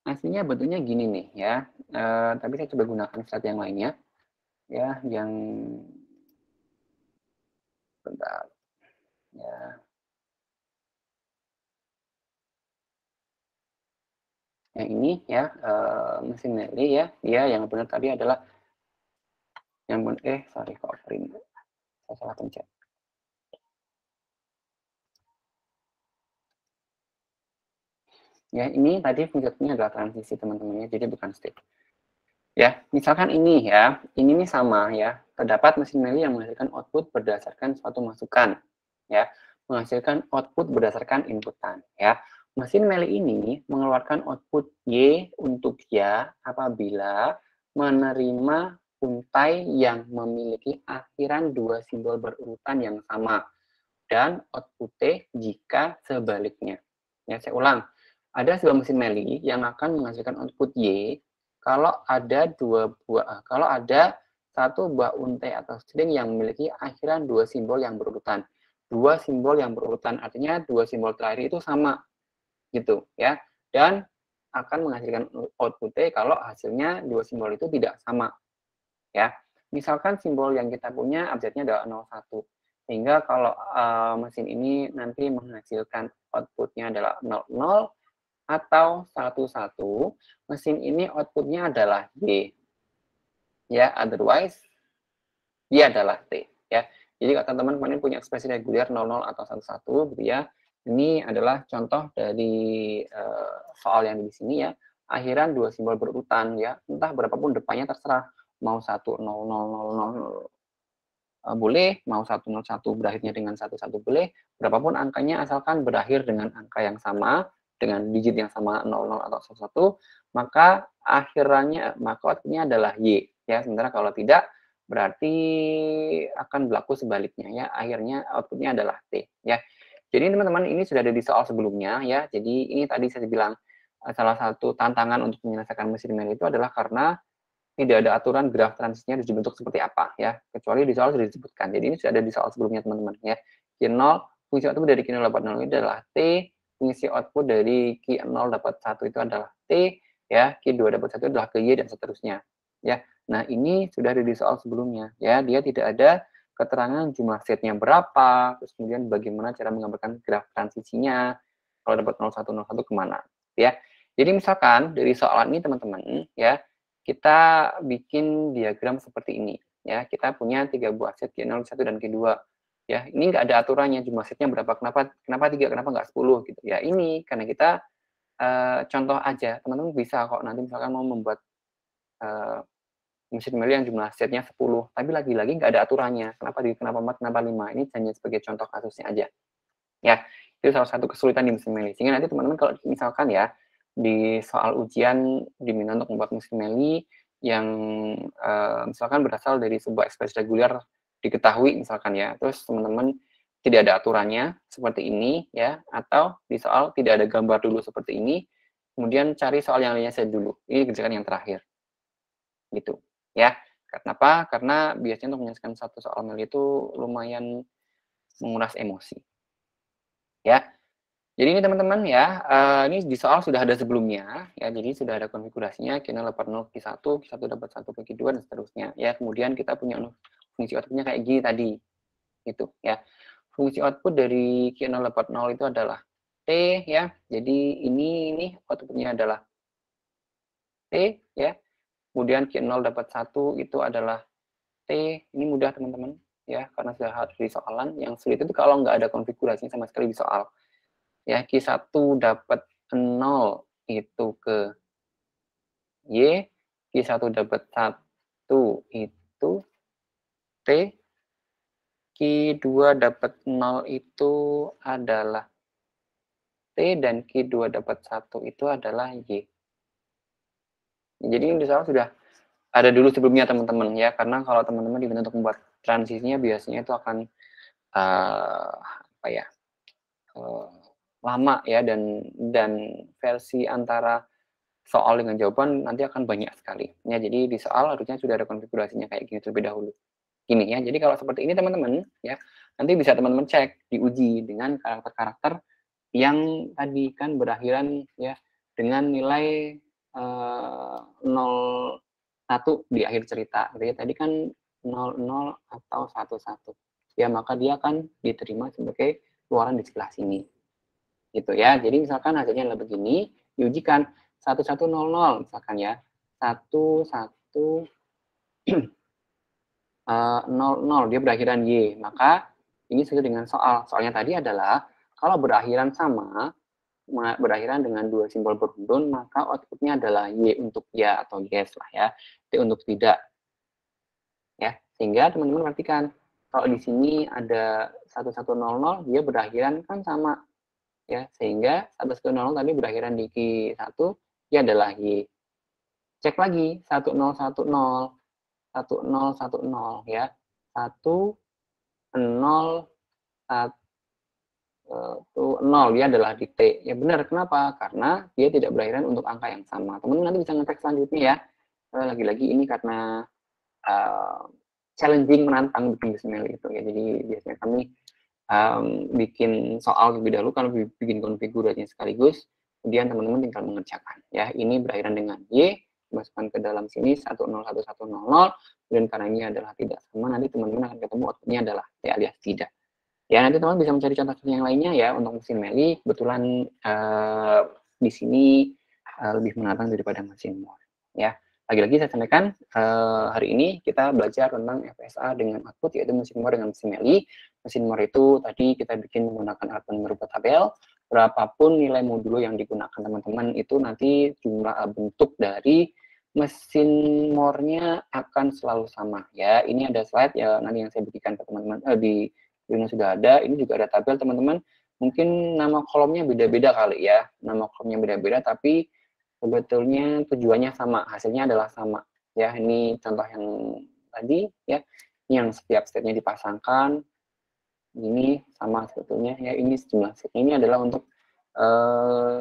A: aslinya bentuknya gini nih ya, tapi saya coba gunakan slide yang lainnya ya, yang bentar ya. Yang ini ya, mesin Meli ya, dia yang benar tadi adalah yang sorry kok print, saya salah pencet. Ya, ini tadi fungsinya adalah transisi, teman-teman ya, jadi bukan state. Ya, misalkan ini ya, ini nih sama ya, terdapat mesin Meli yang menghasilkan output berdasarkan suatu masukan, ya, menghasilkan output berdasarkan inputan, ya. Mesin Meli ini mengeluarkan output Y untuk ya apabila menerima untai yang memiliki akhiran dua simbol berurutan yang sama, dan output T jika sebaliknya. Ya, saya ulang. Ada sebuah mesin Meli yang akan menghasilkan output Y kalau ada satu buah untai atau string yang memiliki akhiran dua simbol yang berurutan. Dua simbol yang berurutan artinya dua simbol terakhir itu sama gitu ya. Dan akan menghasilkan output T kalau hasilnya dua simbol itu tidak sama. Ya, misalkan simbol yang kita punya abjadnya adalah 01. Sehingga kalau mesin ini nanti menghasilkan outputnya adalah 00 atau 11, mesin ini outputnya adalah Y. Ya, otherwise dia adalah T. Ya, jadi kalau teman-teman punya ekspresi reguler 00 atau 11, gitu ya. Ini adalah contoh dari soal yang di sini ya. Akhiran dua simbol berurutan ya, entah berapapun depannya terserah. Mau 10000 boleh, mau 101 berakhirnya dengan 11 boleh, berapapun angkanya asalkan berakhir dengan angka yang sama, dengan digit yang sama 00 atau 11, maka outputnya adalah Y. Ya, sementara kalau tidak, berarti akan berlaku sebaliknya ya, akhirnya outputnya adalah T. Ya, jadi teman-teman ini sudah ada di soal sebelumnya ya. Jadi ini tadi saya bilang salah satu tantangan untuk menyelesaikan mesin manual itu adalah karena tidak ada aturan graf transisinya harus dibentuk seperti apa ya, kecuali di soal sudah disebutkan. Jadi ini sudah ada di soal sebelumnya teman-teman ya. Q0, fungsi output dari Q0 dapat 0 itu adalah T, fungsi output dari Q0 dapat 1 itu adalah T, ya, Q2 dapat 1 adalah ke Y dan seterusnya. Ya. Nah, ini sudah ada di soal sebelumnya ya. Dia tidak ada keterangan jumlah setnya berapa, terus kemudian bagaimana cara menggambarkan graf transisinya, kalau dapat 01 kemana ya. Jadi misalkan dari soal ini teman-teman ya, kita bikin diagram seperti ini ya. Kita punya 3 buah set Q0, Q1 dan Q2 ya. Ini nggak ada aturannya jumlah setnya berapa, kenapa 3, kenapa nggak 10 gitu ya. Ini karena kita contoh aja, teman-teman bisa kok nanti misalkan mau membuat mesin manual yang jumlah setnya 10, tapi lagi-lagi nggak ada aturannya, kenapa 4, kenapa 5, ini hanya sebagai contoh kasusnya aja ya. Itu salah satu kesulitan di mesin manual, sehingga nanti teman-teman kalau misalkan ya di soal ujian diminta untuk membuat mesin manual yang misalkan berasal dari sebuah ekspresi reguler diketahui misalkan ya, terus teman-teman tidak ada aturannya seperti ini ya, atau di soal tidak ada gambar dulu seperti ini, kemudian cari soal yang lainnya saja dulu, ini kerjakan yang terakhir gitu ya. Kenapa? Karena biasanya untuk menyelesaikan satu soal manual itu lumayan menguras emosi ya. Jadi ini teman-teman ya, ini di soal sudah ada sebelumnya ya, jadi sudah ada konfigurasinya, Q0 dapat 0 Q1, Q1 dapat 1 Q2 dan seterusnya ya. Kemudian kita punya fungsi outputnya kayak gini tadi gitu ya. Fungsi output dari Q0 dapat 0 itu adalah T ya. Jadi ini outputnya adalah T ya. Kemudian Q0 dapat 1 itu adalah T. Ini mudah teman-teman ya, karena sudah ada di soalan. Yang sulit itu kalau nggak ada konfigurasinya sama sekali di soal. Ya, Q1 dapat 0 itu ke Y, Q1 dapat 1 itu T, Q2 dapat 0 itu adalah T, dan Q2 dapat 1 itu adalah Y. Jadi ini soal sudah ada dulu sebelumnya teman-teman ya, karena kalau teman-teman diminta untuk membuat transisinya biasanya itu akan apa ya, lama ya, dan versi antara soal dengan jawaban nanti akan banyak sekali. Ya, jadi di soal harusnya sudah ada konfigurasinya kayak gini terlebih dahulu. Gini ya, jadi kalau seperti ini teman-teman ya, nanti bisa teman-teman cek, diuji dengan karakter-karakter yang tadi kan berakhiran ya dengan nilai 01 di akhir cerita. Gitu ya. Tadi kan 00 atau 11. Ya, maka dia akan diterima sebagai keluaran di sebelah sini. Gitu ya. Jadi misalkan hasilnya adalah begini, diujikan 1100 misalkan ya. 1100 dia berakhiran Y. Maka ini sesuai dengan soal. Soalnya tadi adalah kalau berakhiran sama, berakhiran dengan dua simbol beruntun, maka outputnya adalah Y untuk ya atau yes lah ya, T untuk tidak. Ya, sehingga teman-teman perhatikan, kalau di sini ada 1100, dia berakhiran kan sama. Ya, sehingga 1100 tadi berakhiran di Q1, dia adalah Y. Cek lagi, 1010, 1010 ya. 1, 0, 1, 0, dia adalah di T. Ya benar, kenapa? Karena dia tidak berakhiran untuk angka yang sama. Teman-teman nanti bisa ngetek selanjutnya ya. Lagi-lagi ini karena challenging, menantang bikin bismil itu ya. Jadi biasanya kami bikin soal lebih dahulu, kalau bikin konfigurasinya sekaligus, kemudian teman-teman tinggal mengerjakan. Ya, ini berakhiran dengan Y, masukkan ke dalam sini 10110, kemudian karena ini adalah tidak sama, nanti teman-teman akan ketemu outputnya adalah T alias tidak. Ya, nanti teman-teman bisa mencari contoh yang lainnya ya untuk mesin Meli. Kebetulan di sini lebih menantang daripada mesin Moore. Ya, lagi-lagi saya sampaikan hari ini kita belajar tentang FSA dengan output, yaitu mesin Moore dengan mesin Meli. Mesin Moore itu tadi kita bikin menggunakan alat merubah tabel. Berapapun nilai modulo yang digunakan teman-teman itu nanti jumlah bentuk dari mesin Moore-nya akan selalu sama ya. Ini ada slide ya nanti yang saya berikan ke teman-teman di ini sudah ada. Ini juga ada tabel teman-teman. Mungkin nama kolomnya beda-beda kali ya. Nama kolomnya beda-beda tapi sebetulnya tujuannya sama, hasilnya adalah sama. Ya, ini contoh yang tadi ya. Yang setiap stepnya dipasangkan. Ini sama sebetulnya ya. Ini sejumlah stepnya ini adalah untuk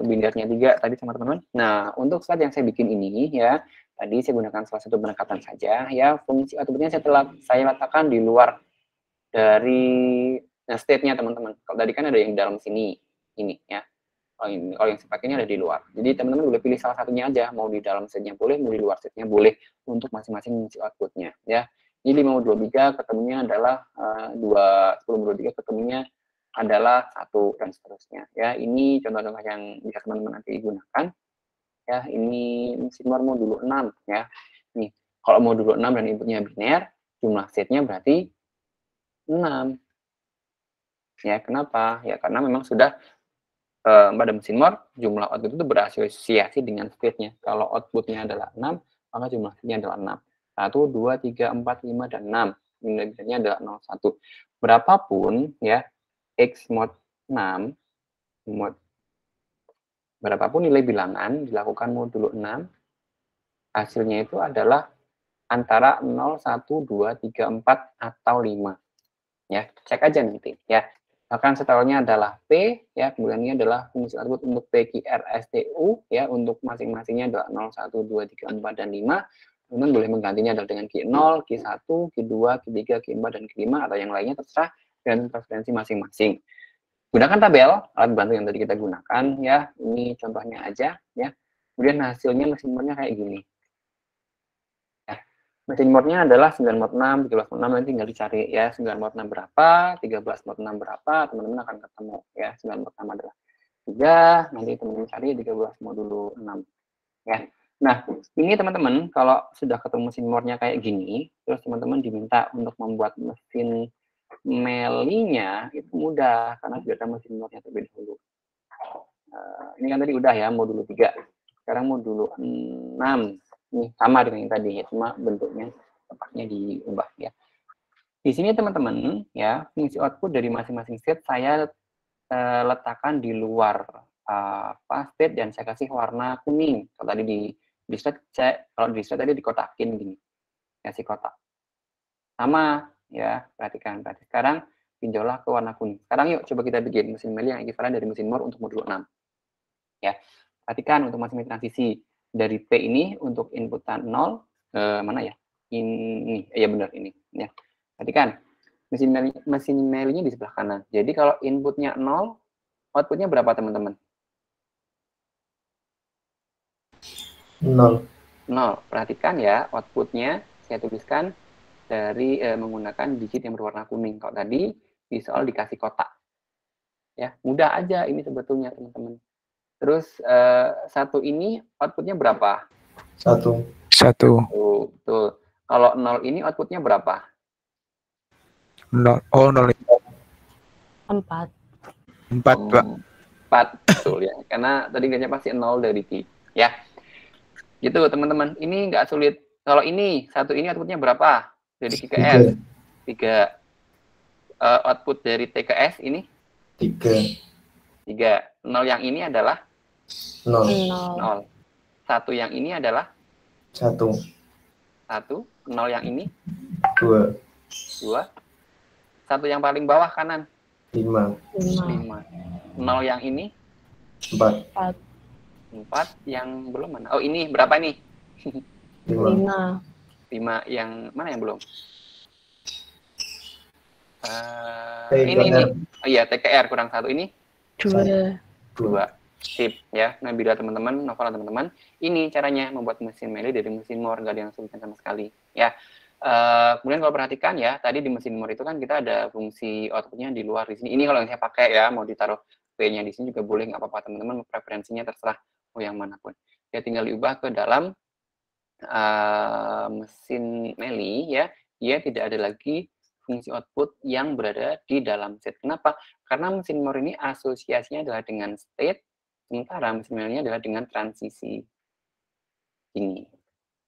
A: bindernya 3 tadi sama teman-teman. Nah, untuk slide yang saya bikin ini ya, tadi saya gunakan salah satu pendekatan saja ya. Fungsi outputnya saya letakkan di luar dari state-nya teman-teman. Kalau tadi kan ada yang di dalam sini, ini ya. Kalau yang saya pakai ini ada di luar. Jadi teman-teman boleh pilih salah satunya aja, mau di dalam state-nya boleh, mau di luar state-nya boleh untuk masing-masing fungsi output-nya ya. Jadi 523 ketemunya adalah 2, 1023 ketemunya adalah 1 dan seterusnya ya. Ini contoh-contoh yang bisa teman-teman nanti gunakan. Ya, ini mesin Moore modulo 6 ya. Nih, kalau modulo 6 dan inputnya biner, jumlah state-nya berarti 6. Ya, kenapa? Ya, karena memang sudah pada mesin Moore, jumlah output itu berasosiasi dengan state-nya. Kalau output-nya adalah 6, maka jumlah state-nya adalah 6. 1, 2, 3, 4, 5, dan 6. Nilai-nilainya adalah 0, 1. Berapapun, ya, X mod 6, mod, berapapun nilai bilangan dilakukan modulo 6, hasilnya itu adalah antara 0, 1, 2, 3, 4, atau 5. Ya, cek aja nanti ya. Bahkan setelahnya adalah P ya, kemudian ini adalah fungsi output untuk P, Q, R, S, T, U ya, untuk masing-masingnya adalah 0, 1, 2, 3, 4, dan 5. Kemudian boleh menggantinya adalah dengan Q0, Q1, Q2, Q3, Q4, dan Q5 atau yang lainnya terserah dengan preferensi masing-masing. Gunakan tabel alat bantu yang tadi kita gunakan ya. Ini contohnya aja ya. Kemudian hasilnya mesin Moore-nya kayak gini. Mesin Moore-nya adalah 9 mod 6, 13 mod 6, nanti tinggal dicari ya 9 mod 6 berapa, 13 mod 6 berapa, teman-teman akan ketemu ya. 9 mod 6 adalah 3, nanti teman-teman cari 13 modulo 6 ya. Nah, ini teman-teman kalau sudah ketemu mesin Moore-nya kayak gini, terus teman-teman diminta untuk membuat mesin Meli-nya itu mudah karena sudah ada mesin Moore-nya terlebih dahulu. Ini kan tadi udah ya modulo 3. Sekarang modulo 6. Ini sama dengan yang tadi ya, cuma bentuknya tempatnya diubah ya. Di sini teman-teman ya, fungsi output dari masing-masing state saya letakkan di luar state dan saya kasih warna kuning. Kalau tadi di state kalau di state tadi dikotakin gini. Kasih kotak. Sama ya, perhatikan. Berarti sekarang pinjaulah ke warna kuning. Sekarang yuk coba kita bikin mesin Meli yang equivalent dari mesin Moore untuk modulo 6. Ya. Perhatikan untuk masing-masing transisi. Dari P ini untuk inputan 0, mana ya? Ini, ya benar ini. Ya. Perhatikan, mesin Meli-nya di sebelah kanan. Jadi kalau inputnya 0, outputnya berapa teman-teman?
D: 0.
A: 0. Perhatikan ya, outputnya saya tuliskan dari menggunakan digit yang berwarna kuning. Kalau tadi di soal dikasih kotak. Ya, mudah aja ini sebetulnya teman-teman. Terus satu ini outputnya berapa?
D: 1.
A: Tuh. Kalau 0 ini outputnya berapa?
B: 0. Oh, 0.
C: 4.
B: 4, Pak.
A: 4, betul ya. Karena tadi nilainya pasti 0 dari T. Ya. Gitu teman-teman. Ini nggak sulit. Kalau ini, satu ini outputnya berapa? Dari Q ke S? 3. Output dari T ke S ini? 3. 0 yang ini adalah?
D: 0.
A: 1 yang ini adalah?
D: 1.
A: 0 yang ini?
D: 2.
A: 1 yang paling bawah kanan?
D: 5.
A: 0 yang ini?
D: 4.
A: 4 yang belum mana? Oh ini berapa nih?
C: 5.
A: 5 yang mana yang belum?
D: TKR.
A: Ini. Oh iya, TKR kurang 1 ini?
C: 2.
A: Sip ya, Nabila teman-teman, Novel teman-teman. Ini caranya membuat mesin Meli dari mesin More, nggak ada yang sulit sama sekali. Ya. Kemudian kalau perhatikan ya, tadi di mesin More itu kan kita ada fungsi outputnya di luar di sini. Ini kalau yang saya pakai ya, mau ditaruh V-nya di sini juga boleh, nggak apa-apa teman-teman. Preferensinya terserah mau yang manapun. Ya tinggal diubah ke dalam mesin Meli ya, dia tidak ada lagi fungsi output yang berada di dalam set. Kenapa? Karena mesin More ini asosiasinya adalah dengan state, sementara mesin Meli adalah dengan transisi ini.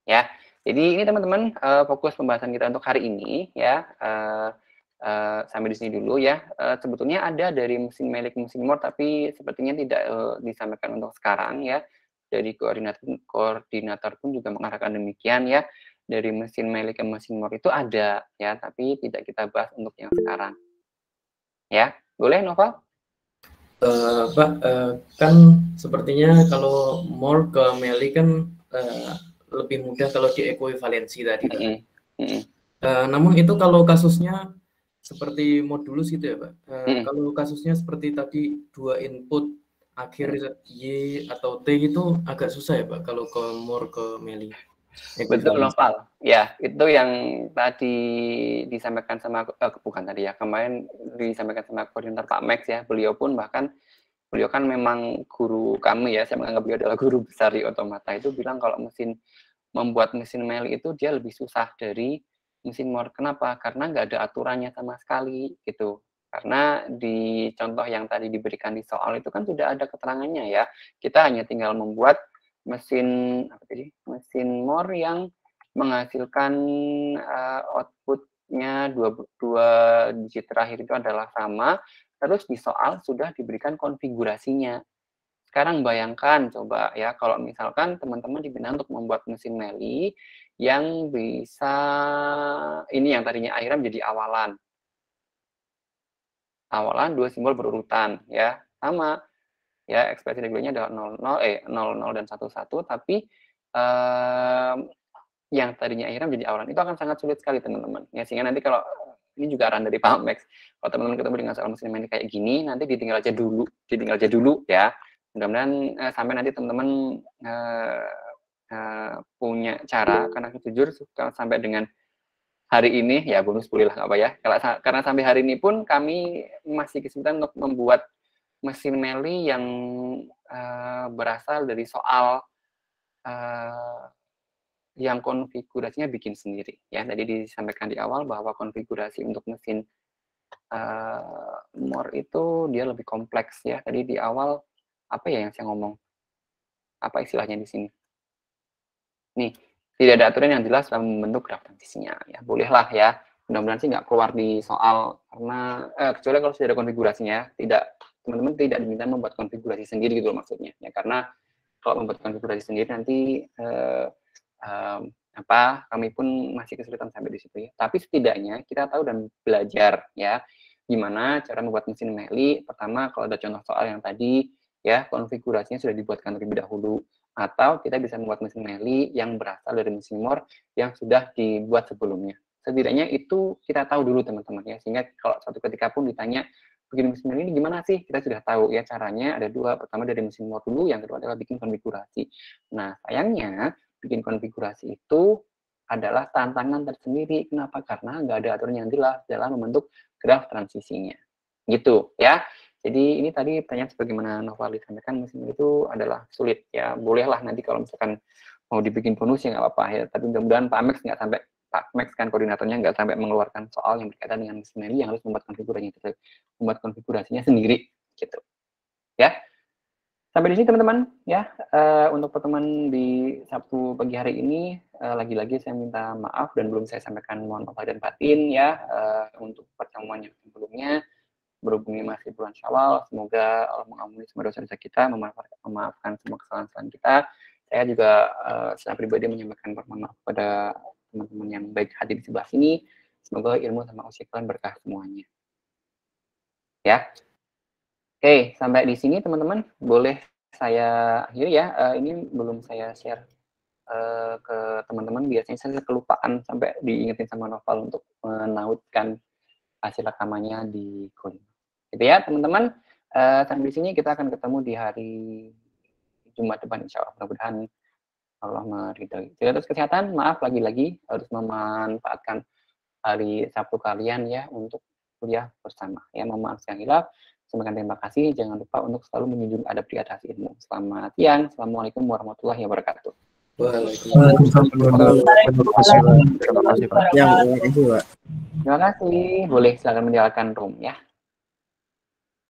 A: Ya, jadi ini teman-teman fokus pembahasan kita untuk hari ini ya. Sampai di sini dulu ya. Sebetulnya ada dari mesin Meli ke mesin More, tapi sepertinya tidak disampaikan untuk sekarang ya. Dari koordinator pun juga mengarahkan demikian ya. Dari mesin Meli ke mesin More itu ada ya, tapi tidak kita bahas untuk yang sekarang. Ya, boleh Novel?
D: Pak, kan sepertinya kalau More ke Meli kan lebih mudah kalau diekuivalensi tadi, Pak. Namun itu kalau kasusnya seperti modulus gitu ya, Pak. Kalau kasusnya seperti tadi 2 input akhir Y atau T itu agak susah ya, Pak, kalau ke More ke Meli.
A: Betul, Novel. Ya, itu yang tadi disampaikan sama, bukan tadi ya, kemarin disampaikan sama koordinator Pak Max ya. Beliau kan memang guru kami ya, saya menganggap beliau adalah guru besar di otomata. Itu bilang kalau membuat mesin Meli itu dia lebih susah dari mesin More. Kenapa? Karena nggak ada aturannya sama sekali gitu. Karena di contoh yang tadi diberikan di soal itu kan sudah ada keterangannya ya. Kita hanya tinggal membuat mesin More yang menghasilkan outputnya dua digit terakhir itu adalah sama. Terus di soal sudah diberikan konfigurasinya. Sekarang bayangkan coba ya, kalau misalkan teman-teman diminta untuk membuat mesin Meli yang bisa, ini yang tadinya akhiran menjadi awalan. Awalan 2 simbol berurutan ya, sama ya, ekspresi regulernya adalah 00 dan 11, tapi yang tadinya akhiran menjadi awalan itu akan sangat sulit sekali teman-teman ya, sehingga nanti kalau ini juga arahan dari Pak Max, kalau teman-teman ketemu dengan soal mesin Meli kayak gini, nanti ditinggal aja dulu ya. Mudah-mudahan sampai nanti teman-teman punya cara, karena jujur sampai dengan hari ini ya bonus boleh lah, nggak apa ya. Karena sampai hari ini pun kami masih kesulitan untuk membuat mesin Meli yang berasal dari soal yang konfigurasinya bikin sendiri ya. Tadi disampaikan di awal bahwa konfigurasi untuk mesin More itu dia lebih kompleks ya. Tadi di awal apa ya yang saya ngomong? Apa istilahnya di sini? Nih, tidak ada aturan yang jelas dalam membentuk graf transisinya ya. Bolehlah ya. Mudah-mudahan sih nggak keluar di soal, karena kecuali kalau sudah ada konfigurasinya, teman-teman tidak diminta membuat konfigurasi sendiri gitu loh maksudnya ya. Karena kalau membuat konfigurasi sendiri nanti kami pun masih kesulitan sampai di situ ya. Tapi setidaknya kita tahu dan belajar ya gimana cara membuat mesin Meli. Pertama, kalau ada contoh soal yang tadi ya, konfigurasinya sudah dibuatkan terlebih dahulu, atau kita bisa membuat mesin Meli yang berasal dari mesin More yang sudah dibuat sebelumnya. Setidaknya itu kita tahu dulu teman-teman ya, sehingga kalau suatu ketika pun ditanya bikin mesin Meli ini gimana sih, kita sudah tahu ya caranya ada dua. Pertama dari mesin More dulu, yang kedua adalah bikin konfigurasi. Nah, sayangnya bikin konfigurasi itu adalah tantangan tersendiri. Kenapa? Karena nggak ada aturan yang jelas dalam membentuk graf transisinya. Gitu ya. Jadi ini tadi pertanyaan sebagaimana Novel disampaikan, mesin itu adalah sulit ya. Bolehlah nanti kalau misalkan mau dibikin bonus ya nggak apa-apa ya. Tapi mudah-mudahan Pak Max kan koordinatornya nggak sampai mengeluarkan soal yang berkaitan dengan mesin Meli yang harus membuat konfigurasinya sendiri gitu. Ya. Sampai di sini teman-teman ya, untuk pertemuan di Sabtu pagi hari ini, lagi-lagi saya minta maaf dan belum saya sampaikan mohon maaf dan batin ya, untuk pertemuan yang sebelumnya, berhubungi masih bulan Syawal, semoga Allah mengampuni semua dosa-dosa kita, memaafkan semua kesalahan-kesalahan kita. Saya juga secara pribadi menyampaikan permohonan maaf kepada teman-teman yang baik hati di sebelah sini, semoga ilmu sama usia kalian berkah semuanya. Ya. Oke, sampai di sini teman-teman, boleh saya akhiri ya. Ini belum saya share ke teman-teman, biasanya saya kelupaan sampai diingetin sama Novel untuk menautkan hasil rekamannya di Google. Gitu ya teman-teman. Sampai di sini kita akan ketemu di hari Jumat depan insya Allah. Mudah-mudahan Allah meridhoi. Jaga terus kesehatan. Maaf lagi-lagi harus memanfaatkan hari Sabtu kalian ya untuk kuliah bersama. Ya, mohon maaf yang hilaf. Sampaikan terima kasih. Jangan lupa untuk selalu menjunjung adab di atas ilmu. Selamat siang. Assalamualaikum warahmatullahi wabarakatuh.
D: Waalaikumsalam.
B: Terima kasih, Pak.
E: Ya, terima kasih, Pak.
A: Terima kasih. Boleh silakan meninggalkan room ya.